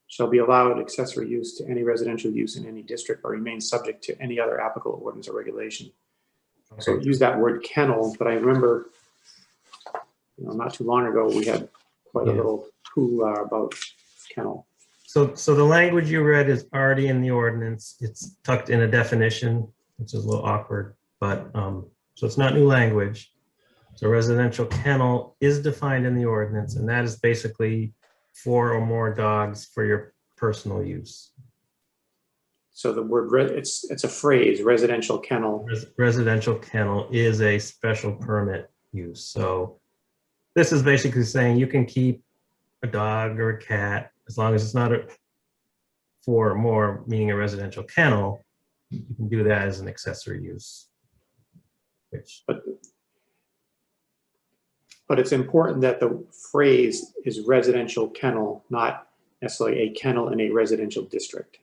shall be allowed accessory use to any residential use in any district or remain subject to any other applicable ordinance or regulation. Okay. So use that word kennel, but I remember, not too long ago, we had quite a Yeah. little hoo-ha about kennel. So the language you read is already in the ordinance. It's tucked in a definition, which is a little awkward, but, so it's not new language. So residential kennel is defined in the ordinance, and that is basically 4 or more dogs for your personal use. So the word, it's a phrase, residential kennel. Residential kennel is a special permit use. So this is basically saying you can keep a dog or a cat as long as it's not a 4 or more, meaning a residential kennel. You can do that as an accessory use. Which, But it's important that the phrase is residential kennel, not necessarily a kennel in a residential district.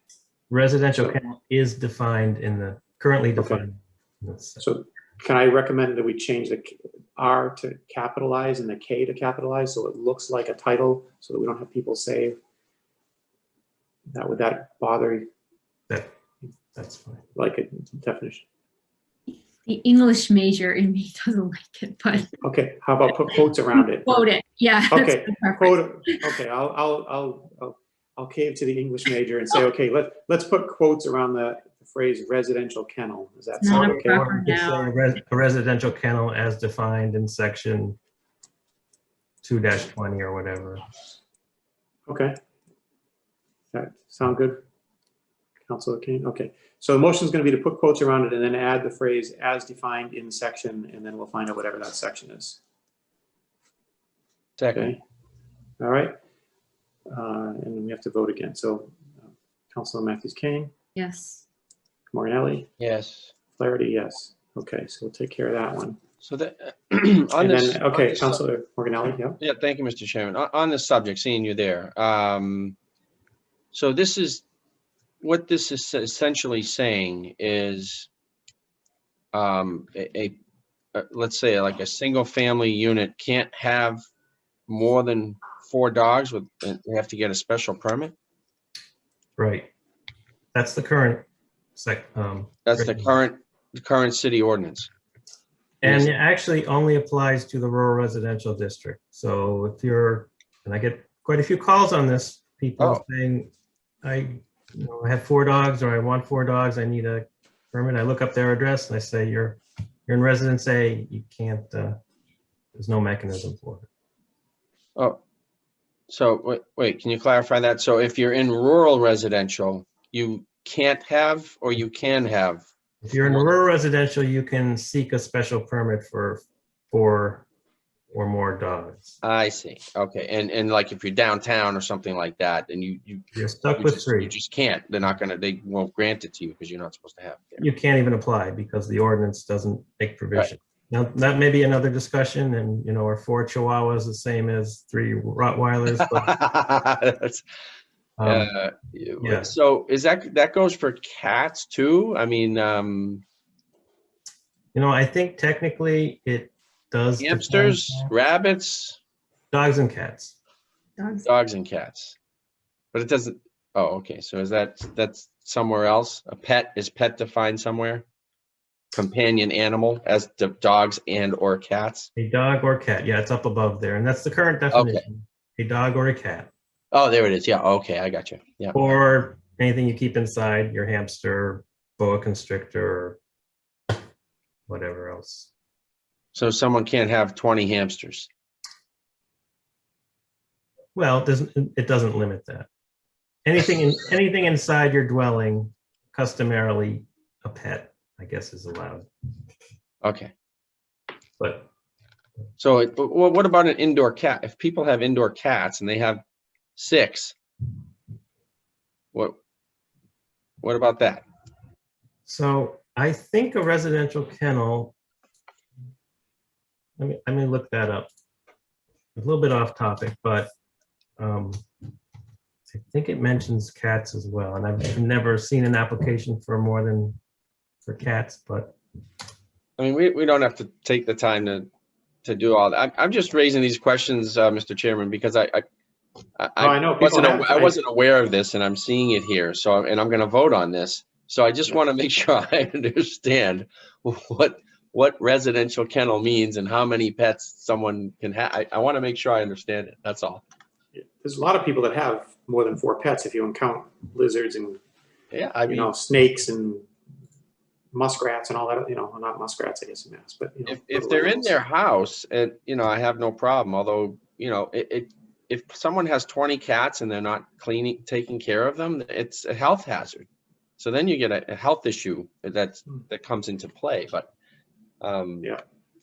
residential So- kennel is defined in the, currently defined. in the section. So can I recommend that we change the R to capitalize and the K to capitalize so it looks like a title, so that we don't have people say that? Would that bother you, That's fine. like a definition? The English major in me doesn't like it, but Okay, how about put quotes around it? quote it. Yeah. that's Okay, my preference. quote, okay, I'll cave to the English major and say, okay, let's put quotes around the phrase residential kennel. Does that It's not sound a okay? proper Or just say noun. a residential kennel as defined in section 2-20 or whatever. Okay. That sound good? Councilor Kane? Okay. So the motion is going to be to put quotes around it and then add the phrase as defined in section, and then we'll find out whatever that section is. Second. Okay. All right. And then we have to vote again. So Councilor Matthews Kane, Yes. Morganelli, Yes. Flaherty, yes. Okay, so we'll take care of that one. So that, on And this. then, on okay, this- Councilor Morganelli, yeah. Yeah, thank you, Mr. Chairman. On this subject, seeing you there. So this is, what this is essentially saying is let's say like a single family unit can't have more than 4 dogs with, and they have to get a special permit? Right. That's the current That's the current city ordinance. And it actually only applies to the rural residential district. So if you're, and I get quite a few calls on this, people saying, I have 4 dogs, or I want 4 dogs, I need a permit. I look up their address and I say, you're in residence A, you can't, there's no mechanism for it. Oh, so wait, can you clarify that? So if you're in rural residential, you can't have, or you can have? If you're in rural residential, you can seek a special permit for 4 or more dogs. I see. Okay. And like if you're downtown or something like that, and You're stuck you with just, 3. you just can't, they won't grant it to you because you're not supposed to have it. You can't even apply because the ordinance doesn't make provision. Now, that may be another discussion, and, are 4 Chihuahuas the same as 3 Rottweilers? But, That's, yeah. So is that goes for cats too? I mean, I think technically it does. hamsters, define rabbits, dogs and cats. dogs and cats, but it doesn't. Oh, okay. So that's somewhere else? Is pet defined somewhere? Companion animal as dogs and or cats? A dog or cat. Yeah, it's up above there. And that's the current definition. A dog or a cat. Oh, there it is. Yeah. Okay. I got you. Yeah. Or anything you keep inside, your hamster, boa constrictor, whatever else. So someone can't have 20 hamsters. Well, it doesn't limit that. Anything inside your dwelling, customarily a pet, I guess, is allowed. Okay. But So what about an indoor cat? If people have indoor cats and they have 6, what about that? so I think a residential kennel, let me look that up. A little bit off topic, but I think it mentions cats as well. And I've never seen an application for more than for cats, but I mean, we don't have to take the time to do all that. I'm just raising these questions, Mr. Chairman, because I know people I wasn't aware of this, and I'm seeing it here. So, and I'm going to vote on this. So I just want to make sure I understand what what residential kennel means and how many pets someone can have. I want to make sure I understand it. That's all. There's a lot of people that have more than 4 pets if you count lizards and Yeah, I mean, snakes and muskrats and all that. Not muskrats, I guess, in mass, but if they're in their house, and I have no problem. Although if someone has 20 cats and they're not taking care of them, it's a health hazard. So then you get a health issue that comes into play. But and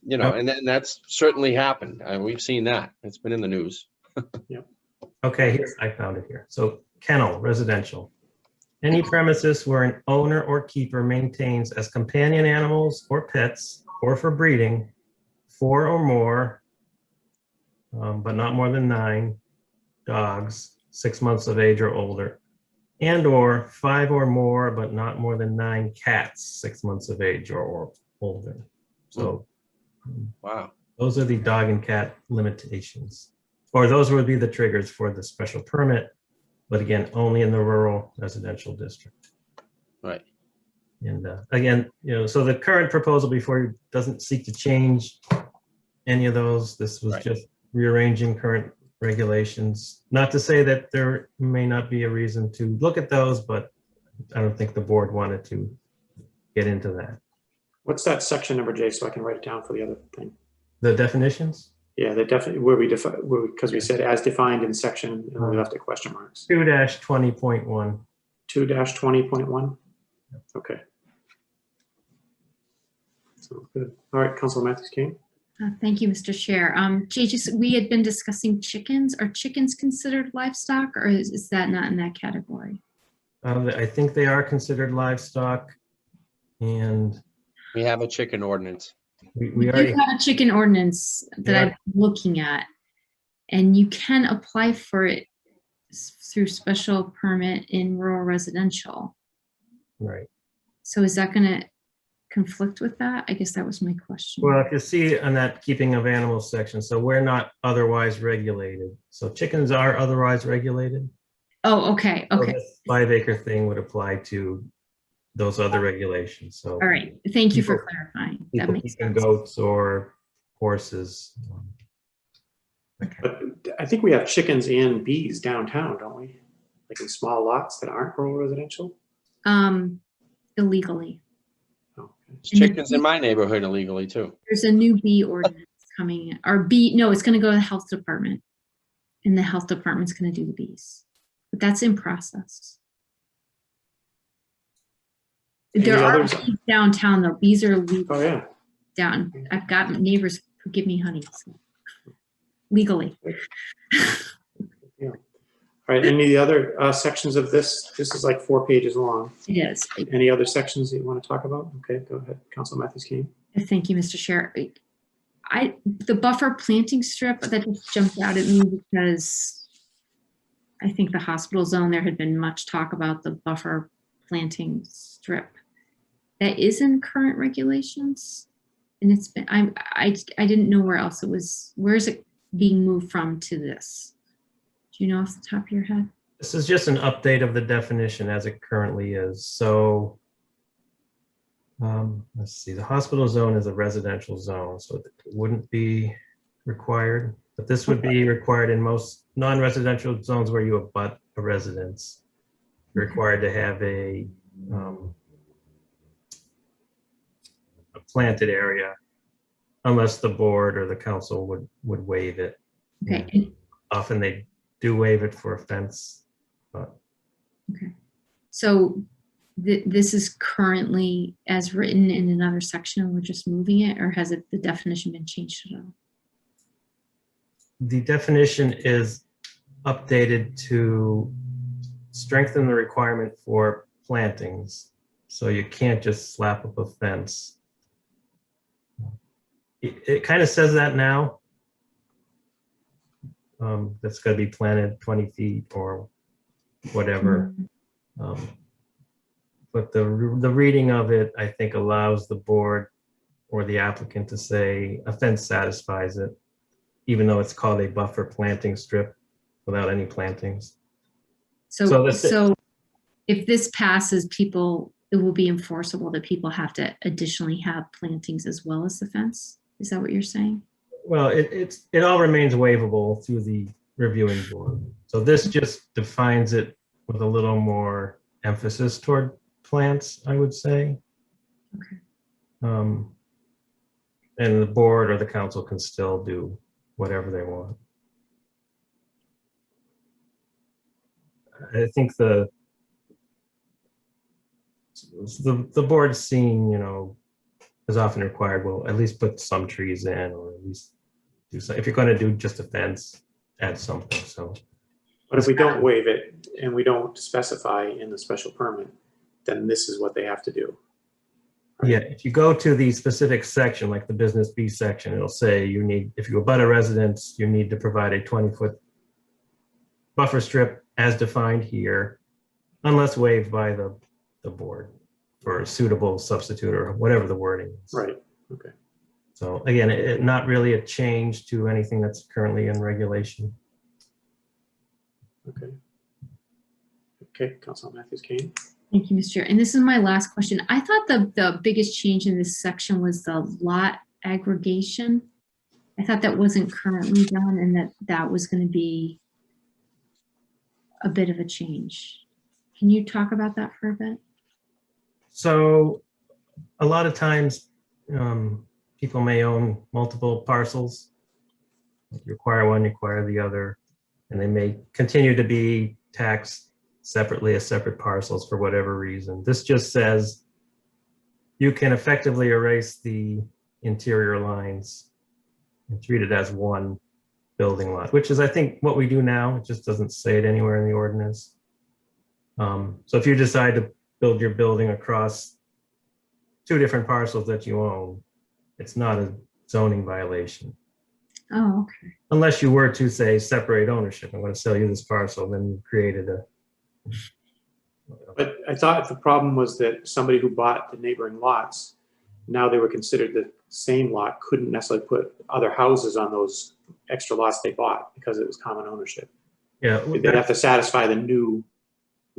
then that's certainly happened. We've seen that. It's been in the news. Yeah. Okay, I found it here. So kennel, residential. Any premises where an owner or keeper maintains as companion animals or pets or for breeding 4 or more, but not more than 9 dogs, 6 months of age or older, and or 5 or more, but not more than 9 cats, 6 months of age or older. So wow, those are the dog and cat limitations, or those would be the triggers for the special permit. But again, only in the rural residential district. Right. And again, so the current proposal before you doesn't seek to change any of those. This was just rearranging current regulations. Not to say that there may not be a reason to look at those, but I don't think the board wanted to get into that. What's that section number, Jay, so I can write it down for the other thing? The definitions? Yeah, they definitely because we said as defined in section and we left the question marks. 2-20.1. 2-20.1. Okay. So good. All right, Councilor Matthews-Kane. Thank you, Mr. Chair. Jay, we had been discussing chickens. Are chickens considered livestock, or is that not in that category? I think they are considered livestock, and we have a chicken ordinance. We already have a chicken ordinance that I'm looking at, and you can apply for it through special permit in rural residential. Right. So is that going to conflict with that? I guess that was my question. Well, if you see on that keeping of animals section, so we're not otherwise regulated. So chickens are otherwise regulated. Oh, okay. Okay. So this 5-acre thing would apply to those other regulations. So all right. Thank you for clarifying. That makes sense. Goats or horses. Okay. But I think we have chickens and bees downtown, don't we? Like in small lots that aren't rural residential? Illegally. Oh, okay. Chickens in my neighborhood illegally too. There's a new bee ordinance coming in, or no, it's going to go to the health department, and the health department's going to do the bees. But that's in process. There are bees downtown though. Bees are legal. Oh yeah. Down. I've got neighbors who give me honey legally. Yeah. All right. Any of the other sections of this? This is like 4 pages long. It is. Any other sections that you want to talk about? Okay, go ahead, Councilor Matthews-Kane. Thank you, Mr. Chair. The buffer planting strip, that just jumped out at me because I think the hospital zone, there had been much talk about the buffer planting strip. That is in current regulations, and it's been, I didn't know where else it was. Where is it being moved from to this? Do you know off the top of your head? This is just an update of the definition as it currently is. So let's see, the hospital zone is a residential zone, so it wouldn't be required, but this would be required in most non-residential zones where you abut a residence. You're required to have a planted area unless the board or the council would waive it. Okay. And often they do waive it for a fence. But. Okay. So this is currently as written in another section and we're just moving it, or has the definition been changed at all? The definition is updated to strengthen the requirement for plantings. So you can't just slap up a fence. It kind of says that now. That's got to be planted 20 feet or whatever. But the reading of it, I think, allows the board or the applicant to say a fence satisfies it, even though it's called a buffer planting strip without any plantings. So if this passes, people it will be enforceable that people have to additionally have plantings as well as the fence? Is that what you're saying? Well, it all remains waivable through the reviewing board. So this just defines it with a little more emphasis toward plants, I would say. Okay. And the board or the council can still do whatever they want. I think the board's seen, as often required, will at least put some trees in, or at least do some. If you're going to do just a fence, add something. So, But if we don't waive it and we don't specify in the special permit, then this is what they have to do. yeah, if you go to the specific section, like the business B section, it'll say if you abut a residence, you need to provide a 20-foot buffer strip as defined here, unless waived by the board for a suitable substitute or whatever the wording is. Right, okay. So again, not really a change to anything that's currently in regulation. Okay. Okay, Councilor Matthews-Kane. Thank you, Mr. Chair. And this is my last question. I thought the biggest change in this section was the lot aggregation. I thought that wasn't currently done and that was going to be a bit of a change. Can you talk about that for a bit? So a lot of times people may own multiple parcels. You acquire one, you acquire the other, and they may continue to be taxed separately as separate parcels for whatever reason. This just says you can effectively erase the interior lines and treat it as one building lot, which is, I think, what we do now. It just doesn't say it anywhere in the ordinance. So if you decide to build your building across two different parcels that you own, it's not a zoning violation. Oh, okay. Unless you were to say separate ownership. I'm going to sell you this parcel, then you created a. But I thought the problem was that somebody who bought the neighboring lots, now they were considered the same lot, couldn't necessarily put other houses on those extra lots they bought because it was common ownership. Yeah, They'd have to satisfy the new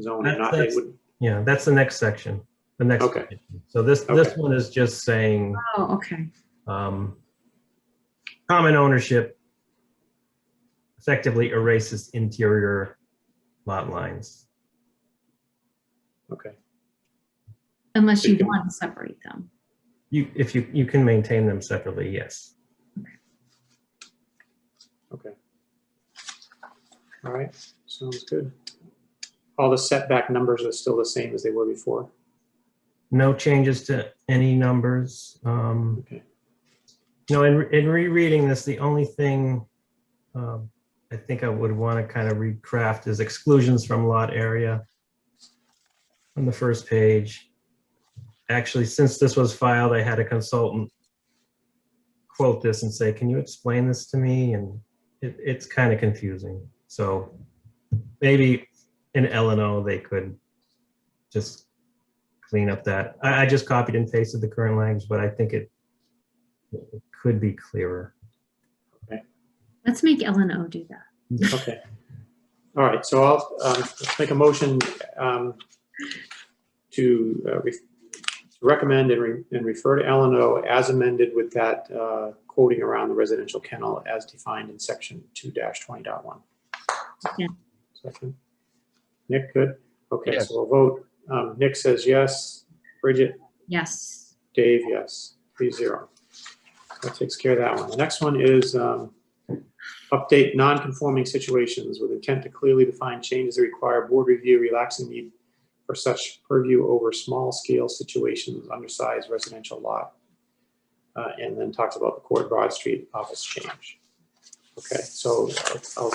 zone and not, they wouldn't. yeah, that's the next section. The next. Okay. Section. So this one is just saying Oh, okay. common ownership effectively erases interior lot lines. Okay, Unless you want to separate them. If you can maintain them separately, yes. okay. All right, sounds good. All the setback numbers are still the same as they were before? No changes to any numbers. Okay, In rereading this, the only thing I think I would want to kind of recraft is exclusions from lot area on the first page. Actually, since this was filed, I had a consultant quote this and say, can you explain this to me? And it's kind of confusing. So maybe in L&O, they could just clean up that. I just copied and pasted the current language, but I think it could be clearer. Let's make L&O do that. okay. All right, so I'll make a motion to recommend and refer to L&O as amended with that quoting around the residential kennel as defined in section 2-20.1. Yeah. Second. Nick, good? Okay, Yes. so we'll vote. Nick says yes. Bridget? Yes. Dave, yes. 3-0. That takes care of that one. The next one is update non-conforming situations with intent to clearly define changes that require board review, relaxing need for such purview over small-scale situations, undersized residential lot. And then talks about the Court Broad Street office change. Okay, so I'll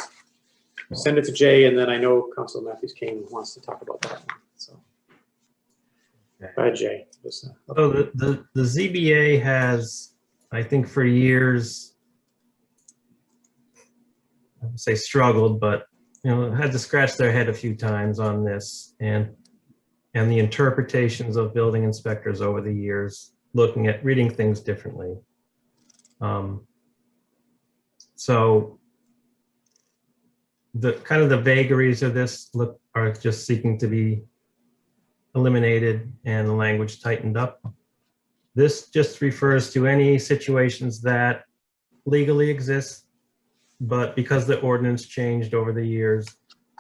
send it to Jay, and then I know Councilor Matthews-Kane wants to talk about that one. So, Okay. go ahead, Jay. So the ZBA has, I think for years, I would say struggled, but had to scratch their head a few times on this, and the interpretations of building inspectors over the years, reading things differently. So the kind of the vagaries of this are just seeking to be eliminated and the language tightened up. This just refers to any situations that legally exist, but because the ordinance changed over the years,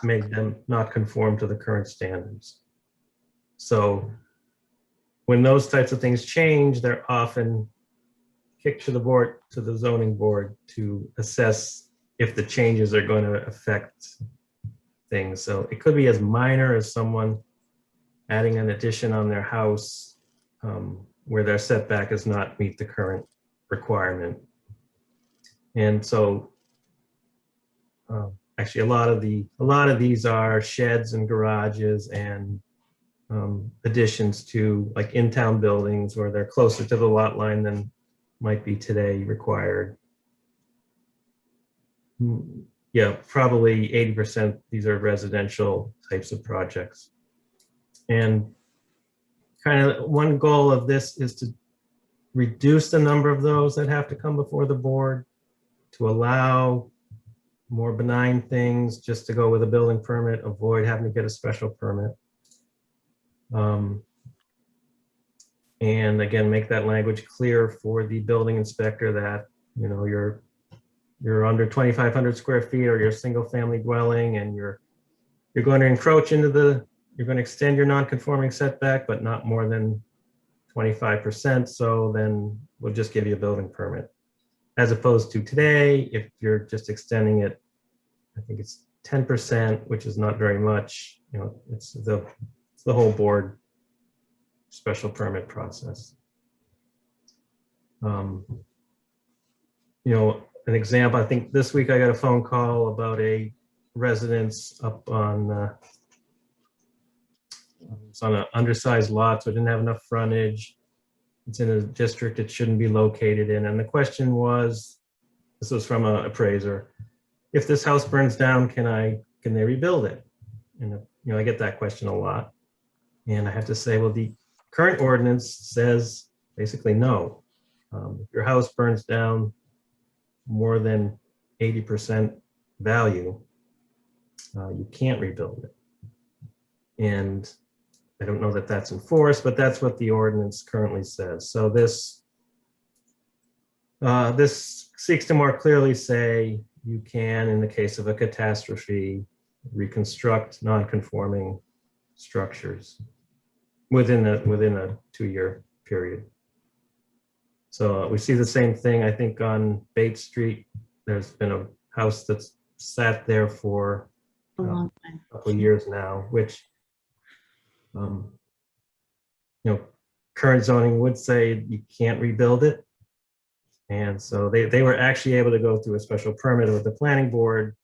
made them not conform to the current standards. So when those types of things change, they're often kicked to the zoning board to assess if the changes are going to affect things. So it could be as minor as someone adding an addition on their house where their setback does not meet the current requirement. And so actually a lot of these are sheds and garages and additions to like in-town buildings where they're closer to the lot line than might be today required. Yeah, probably 80% these are residential types of projects. And kind of one goal of this is to reduce the number of those that have to come before the board, to allow more benign things just to go with a building permit, avoid having to get a special permit. And again, make that language clear for the building inspector that, you know, you're under 2,500 square feet or you're a single family dwelling and you're going to encroach into you're going to extend your non-conforming setback, but not more than 25%. So then we'll just give you a building permit. As opposed to today, if you're just extending it, I think it's 10%, which is not very much. You know, it's the whole board special permit process. You know, an example, I think this week I got a phone call about a residence up on, it's on an undersized lot, so it didn't have enough frontage. It's in a district it shouldn't be located in. And the question was, this was from an appraiser, if this house burns down, can they rebuild it? And you know, I get that question a lot. And I have to say, well, the current ordinance says basically no. If your house burns down more than 80% value, you can't rebuild it. And I don't know that that's enforced, but that's what the ordinance currently says. So this seeks to more clearly say you can, in the case of a catastrophe, reconstruct non-conforming structures within a 2-year period. So we see the same thing, I think, on Bates Street. There's been a house that's sat there for A long time. a couple of years now, which, you know, current zoning would say you can't rebuild it. And so they were actually able to go through a special permit with the planning board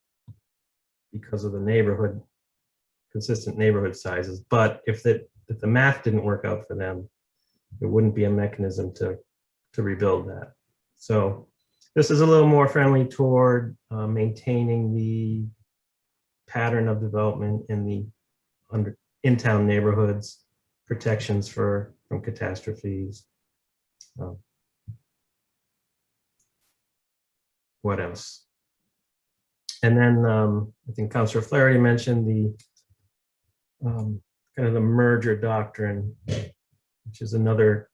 because of the consistent neighborhood sizes. But if the math didn't work out for them, there wouldn't be a mechanism to rebuild that. So this is a little more friendly toward maintaining the pattern of development in the in-town neighborhoods, protections from catastrophes. What else? And then I think Councilor Flaherty mentioned the kind of the merger doctrine, which is another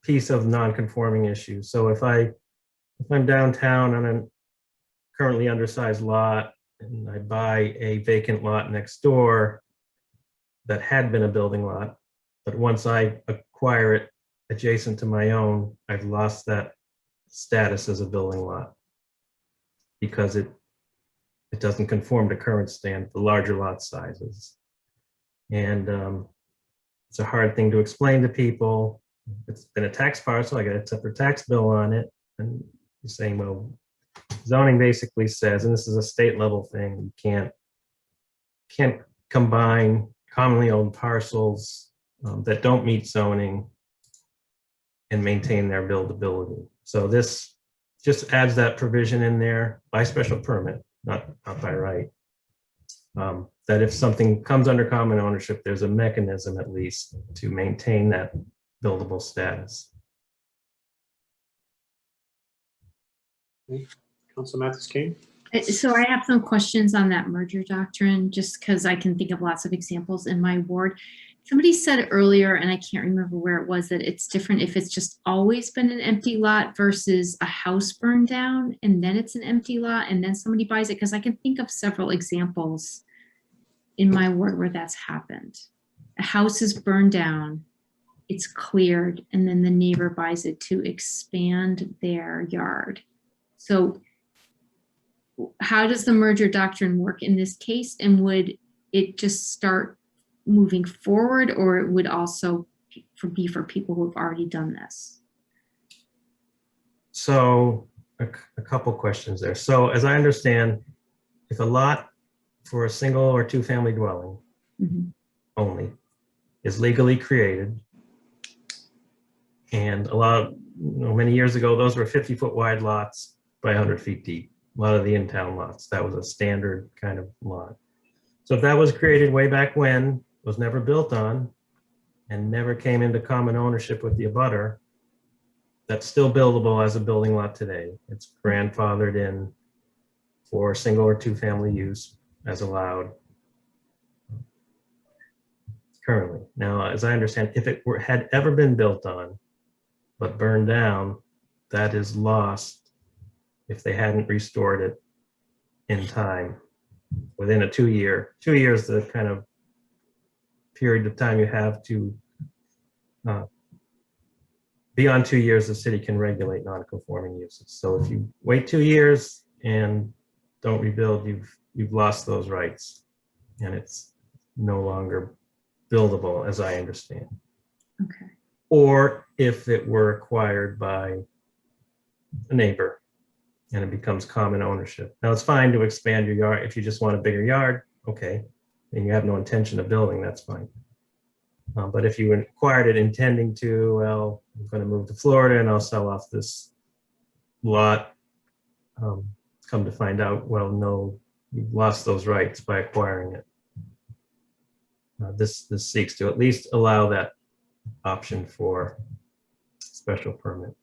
piece of non-conforming issues. So if I'm downtown on a currently undersized lot and I buy a vacant lot next door that had been a building lot, but once I acquire it adjacent to my own, I've lost that status as a building lot because it doesn't conform to current the larger lot sizes. And it's a hard thing to explain to people. It's been a tax parcel, I got a separate tax bill on it. And you're saying, well, zoning basically says, and this is a state level thing, you can't combine commonly owned parcels that don't meet zoning and maintain their buildability. So this just adds that provision in there by special permit, not by right. That if something comes under common ownership, there's a mechanism at least to maintain that buildable status. Council Matthews Kane. So I have some questions on that merger doctrine, just because I can think of lots of examples in my ward. Somebody said earlier, and I can't remember where it was, that it's different if it's just always been an empty lot versus a house burned down and then it's an empty lot and then somebody buys it. Because I can think of several examples in my ward where that's happened. A house is burned down, it's cleared, and then the neighbor buys it to expand their yard. So how does the merger doctrine work in this case? And would it just start moving forward, or it would also be for people who have already done this? So a couple questions there. So as I understand, if a lot for a single or two family dwelling only is legally created, and a lot of, many years ago, those were 50-foot wide lots by 100 feet deep. A lot of the in-town lots, that was a standard kind of lot. So if that was created way back when, was never built on, and never came into common ownership with the abutter, that's still buildable as a building lot today. It's grandfathered in for single or two family use as allowed currently. Now, as I understand, if it had ever been built on, but burned down, that is lost if they hadn't restored it in time within a 2 year. 2 years, the kind of period of time you have to, beyond 2 years, the city can regulate non-conforming uses. So if you wait 2 years and don't rebuild, you've lost those rights, and it's no longer buildable, as I understand. Okay. Or if it were acquired by a neighbor and it becomes common ownership. Now, it's fine to expand your yard. If you just want a bigger yard, okay, and you have no intention of building, that's fine. But if you acquired it intending to, well, I'm going to move to Florida and I'll sell off this lot, come to find out, well, no, you've lost those rights by acquiring it. This seeks to at least allow that option for special permit.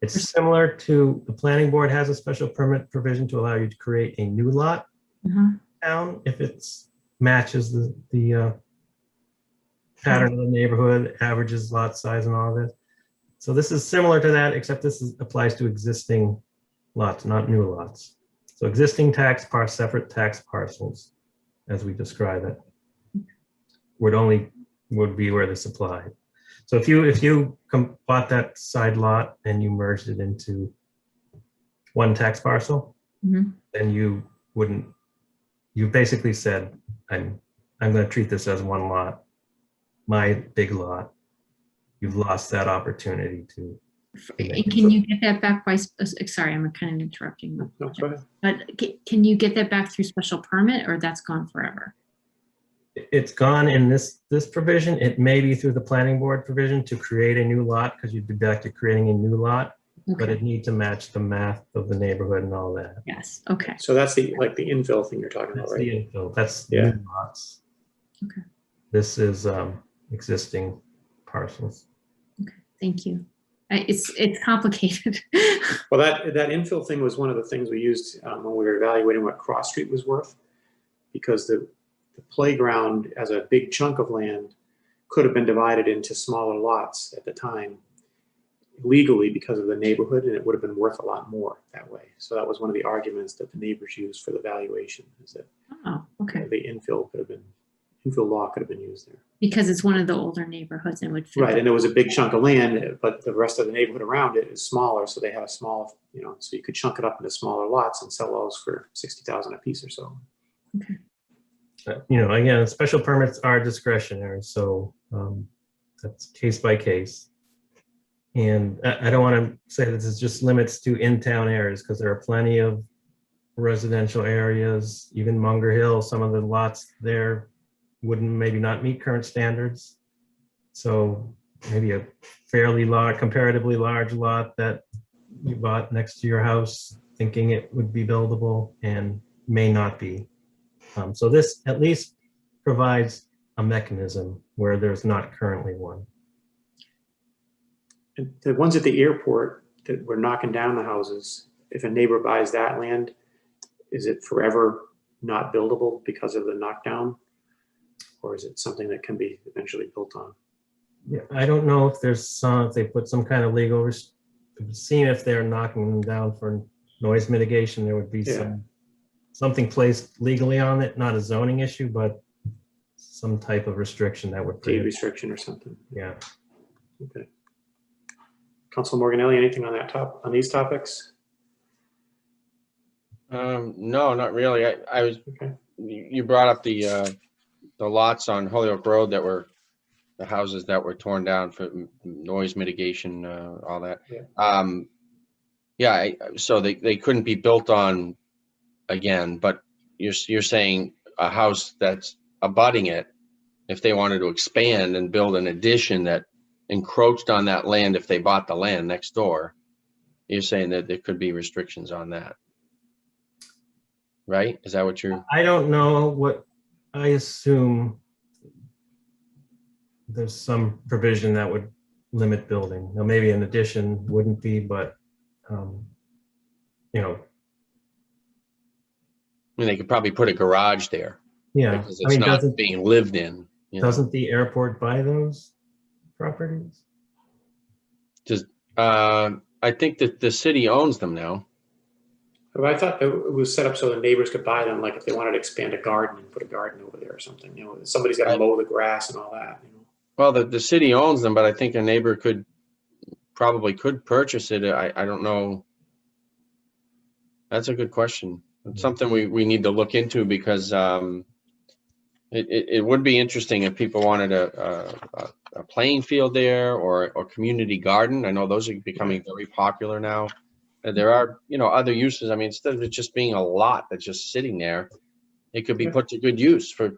It's similar to, the planning board has a special permit provision to allow you to create a new lot town if it's matches the pattern of the neighborhood, averages lot size and all of this. So this is similar to that, except this applies to existing lots, not new lots. So existing separate tax parcels, as we describe it, would be where this applied. So if you bought that side lot and you merged it into one tax parcel, then you basically said, I'm going to treat this as one lot, my big lot. You've lost that opportunity to. And can you get that back by, sorry, I'm kind of interrupting. No, go ahead. But can you get that back through special permit, or that's gone forever? It's gone in this provision. It may be through the planning board provision to create a new lot, because you'd be back to creating a new lot, but it needs to match the math of the neighborhood and all that. Yes, okay. So that's the infill thing you're talking about, That's right? the infill. That's Yeah. new lots. Okay. This is existing parcels. Okay, thank you. It's complicated. Well, that infill thing was one of the things we used when we were evaluating what Cross Street was worth, because the playground as a big chunk of land could have been divided into smaller lots at the time legally because of the neighborhood, and it would have been worth a lot more that way. So that was one of the arguments that the neighbors used for the valuation, is that the infill law could have been used there. Because it's one of the older neighborhoods and would fit. Right, and there was a big chunk of land, but the rest of the neighborhood around it is smaller, so they had a small, so you could chunk it up into smaller lots and sell those for $60,000 a piece or so. Okay. Again, special permits are discretionary, so that's case by case. And I don't want to say that this just limits to in-town areas, because there are plenty of residential areas, even Munger Hill, some of the lots there wouldn't maybe not meet current standards. So maybe a fairly large, comparatively large lot that you bought next to your house thinking it would be buildable and may not be. So this at least provides a mechanism where there's not currently one. And the ones at the airport that were knocking down the houses, if a neighbor buys that land, is it forever not buildable because of the knockdown? or is it something that can be eventually built on? Yeah, I don't know if there's some, if they put some kind of legal, seeing if they're knocking them down for noise mitigation, there would be Yeah. something placed legally on it, not a zoning issue, but some type of restriction that would Deed prohibit. restriction or something? Yeah. Okay. Council Morganelli, anything on on these topics? No, not really. I was, Okay. you brought up the lots on Holyoke Road that were, the houses that were torn down for noise mitigation, all that. Yeah. Yeah, so they couldn't be built on again, but you're saying a house that's abutting it, if they wanted to expand and build an addition that encroached on that land, if they bought the land next door, you're saying that there could be restrictions on that, right? Is that what you're? I don't know what, I assume there's some provision that would limit building. Now, maybe an addition wouldn't be, but, you know, I mean, they could probably put a garage there yeah. because I it's mean, not being lived in. You know? doesn't the airport buy those properties? I think that the city owns them now. But I thought it was set up so the neighbors could buy them, like if they wanted to expand a garden and put a garden over there or something. You know, somebody's got to mow the grass and all that. You know. Well, the city owns them, but I think a neighbor probably could purchase it. I don't know. That's a good question. It's something we need to look into because it would be interesting if people wanted a playing field there or community garden. I know those are becoming very popular now. There are, you know, other uses. I mean, instead of it just being a lot that's just sitting there, it could be put to good use for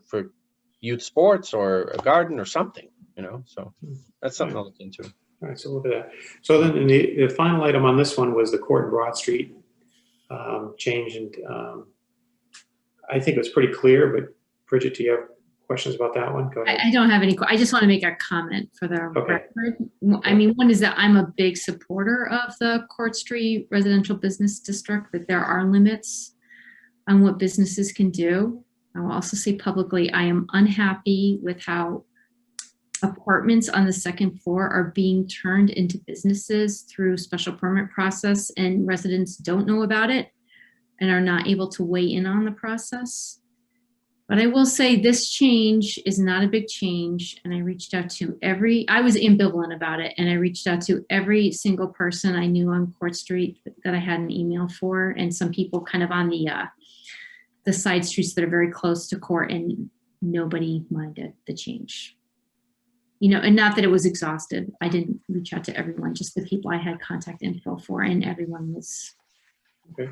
youth sports or a garden or something, you know, so that's something to look into. All right, so look at that. So then the final item on this one was the Court and Broad Street change. And I think it was pretty clear, but Bridget, do you have questions about that one? Go ahead. I don't have any. I just want to make a comment for the Okay. record. I mean, one is that I'm a big supporter of the Court Street Residential Business District, that there are limits on what businesses can do. I will also say publicly, I am unhappy with how apartments on the second floor are being turned into businesses through special permit process, and residents don't know about it and are not able to weigh in on the process. But I will say this change is not a big change. And I reached out to I was ambivalent about it. And I reached out to every single person I knew on Court Street that I had an email for, and some people kind of on the side streets that are very close to court, and nobody minded the change. You know, and not that it was exhausted. I didn't reach out to everyone, just the people I had contact info for, and everyone was, Okay.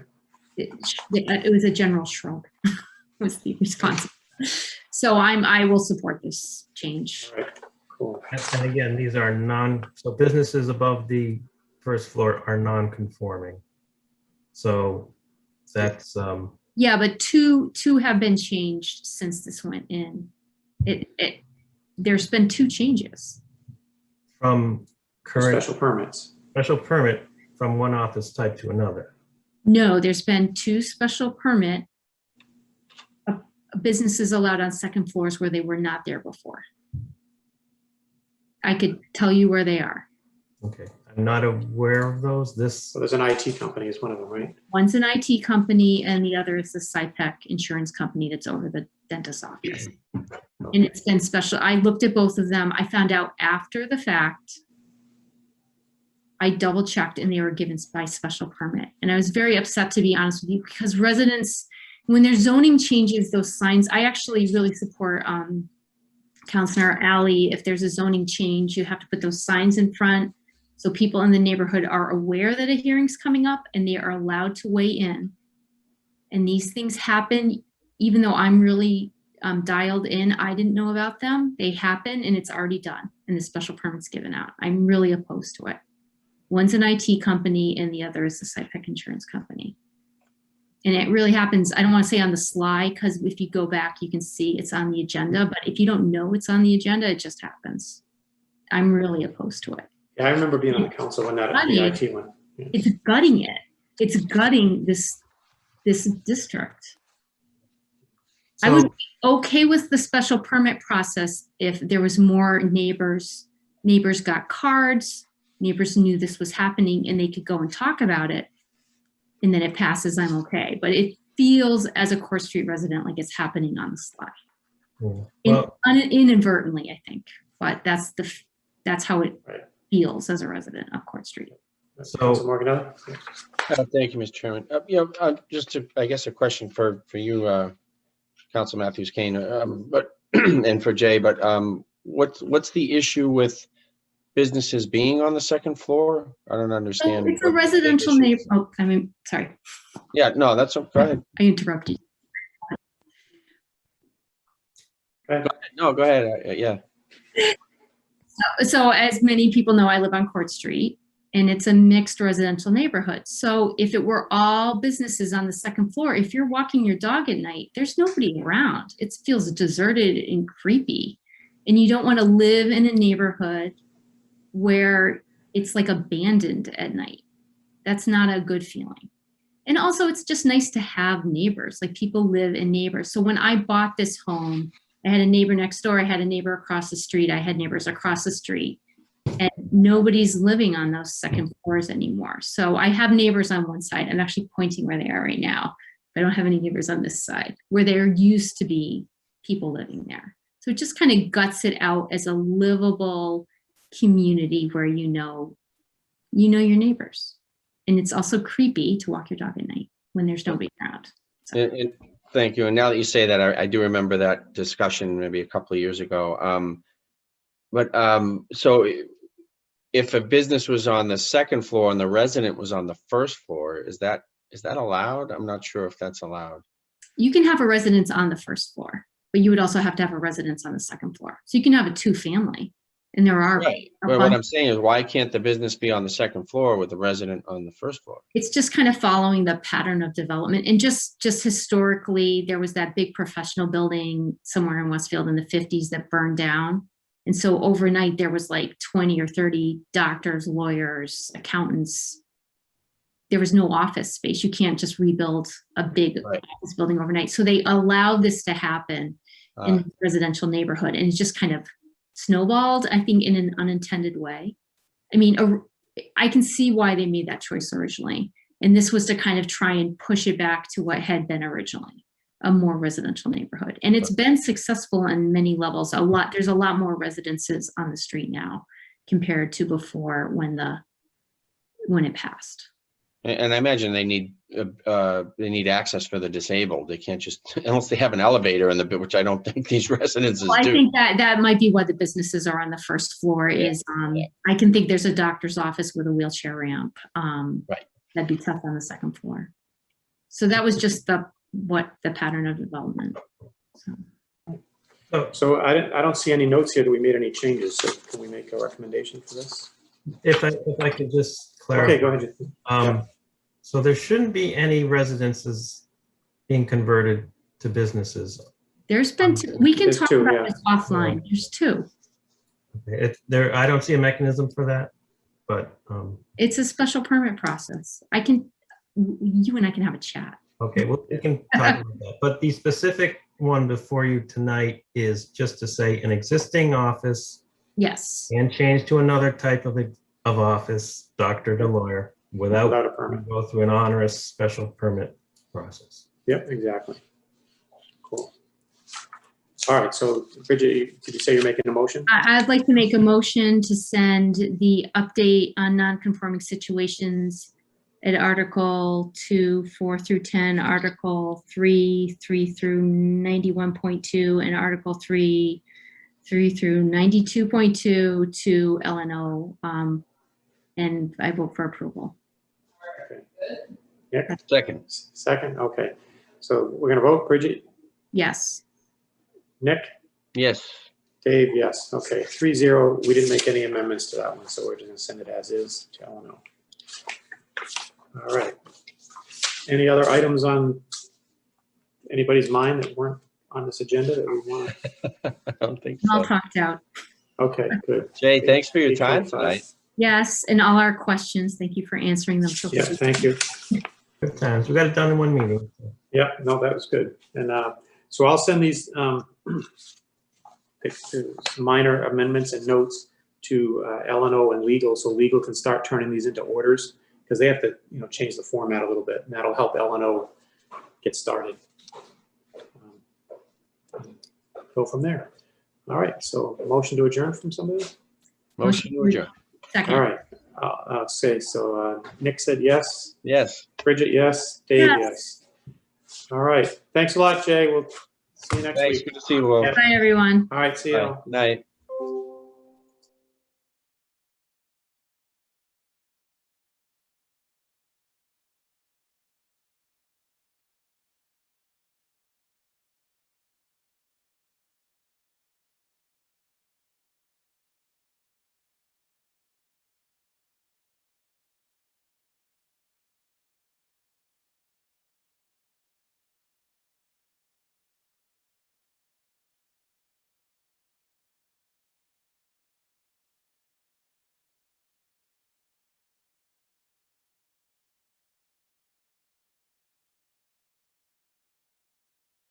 It was a general shrug. Was the response. So I will support this change. All right, cool. And again, these are so businesses above the first floor are non-conforming. So that's, Yeah, but two have been changed since this went in. There's been 2 changes. from current Special permits. special permit from one office type to another. No, there's been 2 special permit businesses allowed on second floors where they were not there before. I could tell you where they are. Okay, I'm not aware of those. So there's an IT company is one of them, right? One's an IT company and the other is the SciPec insurance company that's over the dentist's office. And it's been special. I looked at both of them. I found out after the fact. I double checked and they were given by special permit. And I was very upset, to be honest with you, because residents, when there's zoning changes, those signs, I actually really support Councilor Alley. If there's a zoning change, you have to put those signs in front so people in the neighborhood are aware that a hearing's coming up and they are allowed to weigh in. And these things happen, even though I'm really dialed in, I didn't know about them. They happen and it's already done and the special permit's given out. I'm really opposed to it. One's an IT company and the other is the SciPec insurance company. And it really happens, I don't want to say on the sly, because if you go back, you can see it's on the agenda. But if you don't know it's on the agenda, it just happens. I'm really opposed to it. Yeah, I remember being on the council when the IT one. Yeah. It's gutting it. It's gutting this district. I would be okay with the special permit process if there was more neighbors got cards, neighbors knew this was happening and they could go and talk about it, and then it passes, I'm okay. But it feels as a Court Street resident like it's happening on the sly. Well, Inadvertently, I think, but that's how it Right. feels as a resident of Court Street. So- Council Morganelli? Thank you, Mr. Chairman. Just to, I guess, a question for you, Council Matthews Kane, but and for Jay, but what's the issue with businesses being on the second floor? I don't So understand. it's a what the residential issue neighbor. is. Oh, I mean, sorry, Yeah, no, that's, go ahead. I interrupted. No, go ahead. Yeah. So as many people know, I live on Court Street and it's a mixed residential neighborhood. So if it were all businesses on the second floor, if you're walking your dog at night, there's nobody around. It feels deserted and creepy. And you don't want to live in a neighborhood where it's like abandoned at night. That's not a good feeling. And also it's just nice to have neighbors, like people live in neighbors. So when I bought this home, I had a neighbor next door, I had a neighbor across the street, I had neighbors across the street, and nobody's living on those second floors anymore. So I have neighbors on one side. I'm actually pointing where they are right now. I don't have any neighbors on this side where there used to be people living there. So it just kind of guts it out as a livable community where you know your neighbors. And it's also creepy to walk your dog at night when there's nobody around. So. And thank you. And now that you say that, I do remember that discussion maybe a couple of years ago. So if a business was on the second floor and the resident was on the first floor, is that allowed? I'm not sure if that's allowed. You can have a residence on the first floor, but you would also have to have a residence on the second floor. So you can have a two-family, and there are. Right. But what I'm saying is, why can't the business be on the second floor with the resident on the first floor? It's just kind of following the pattern of development. And just historically, there was that big professional building somewhere in Westfield in the 50s that burned down. And so overnight, there was like 20 or 30 doctors, lawyers, accountants. There was no office space. You can't just rebuild a big office building overnight. So they allowed this to happen in the residential neighborhood. And it just kind of snowballed, I think, in an unintended way. I mean, I can see why they made that choice originally. And this was to kind of try and push it back to what had been originally, a more residential neighborhood. And it's been successful on many levels. There's a lot more residences on the street now compared to before when it passed. And I imagine they need access for the disabled. They can't just, unless they have an elevator in the, which I don't think these residences Well, I do. think that might be why the businesses are on the first floor. Is I can think there's a doctor's office with a wheelchair ramp. Right. That'd be tough on the second floor. So that was just the pattern of development. So I don't see any notes here that we made any changes. So can we make a recommendation for this? if I could just clarify. Okay, go ahead. So there shouldn't be any residences being converted to businesses. There's been two. We can There's talk two, about yeah. this offline. There's two. I don't see a mechanism for that, but, It's a special permit process. You and I can have a chat. okay, well, we can talk about that. But the specific one before you tonight is just to say an existing office Yes. and change to another type of office, doctor to lawyer, without Without a permit. go through an onerous special permit process. Yep, exactly. Cool. All right, so Bridget, did you say you're making a motion? I'd like to make a motion to send the update on non-conforming situations at Article 2, 4 through 10, Article 3, 3 through 91.2, and Article 3, 3 through 92.2 to LNO. And I vote for approval. Yeah, Second. okay. So we're gonna vote. Bridget, Yes. Nick, Yes. Dave, yes. Okay, 3-0. We didn't make any amendments to that one, so we're just gonna send it as is to LNO. All right. Any other items on anybody's mind that weren't on this agenda that we want? I don't think All so. talked out. Okay, good. Jay, thanks for your time 8:45. tonight. Yes, and all our questions. Thank you for answering them so Yeah, quickly. thank you. Good times. We got it done in one meeting. Yeah, no, that was good. And So I'll send these minor amendments and notes to L&O and legal, so legal can start turning these into orders, because they have to, change the format a little bit, and that'll help L&O get started. Go from there. All right, so motion to adjourn from somebody? Motion to adjourn. Second. All right, I'll say, so Nick said yes, Yes. Bridget, yes, Dave, Yes. yes. All right, thanks a lot, Jay. We'll see you next Thanks. week. Good to see you all. Yeah. Bye, everyone. All right, see you. Bye. Night.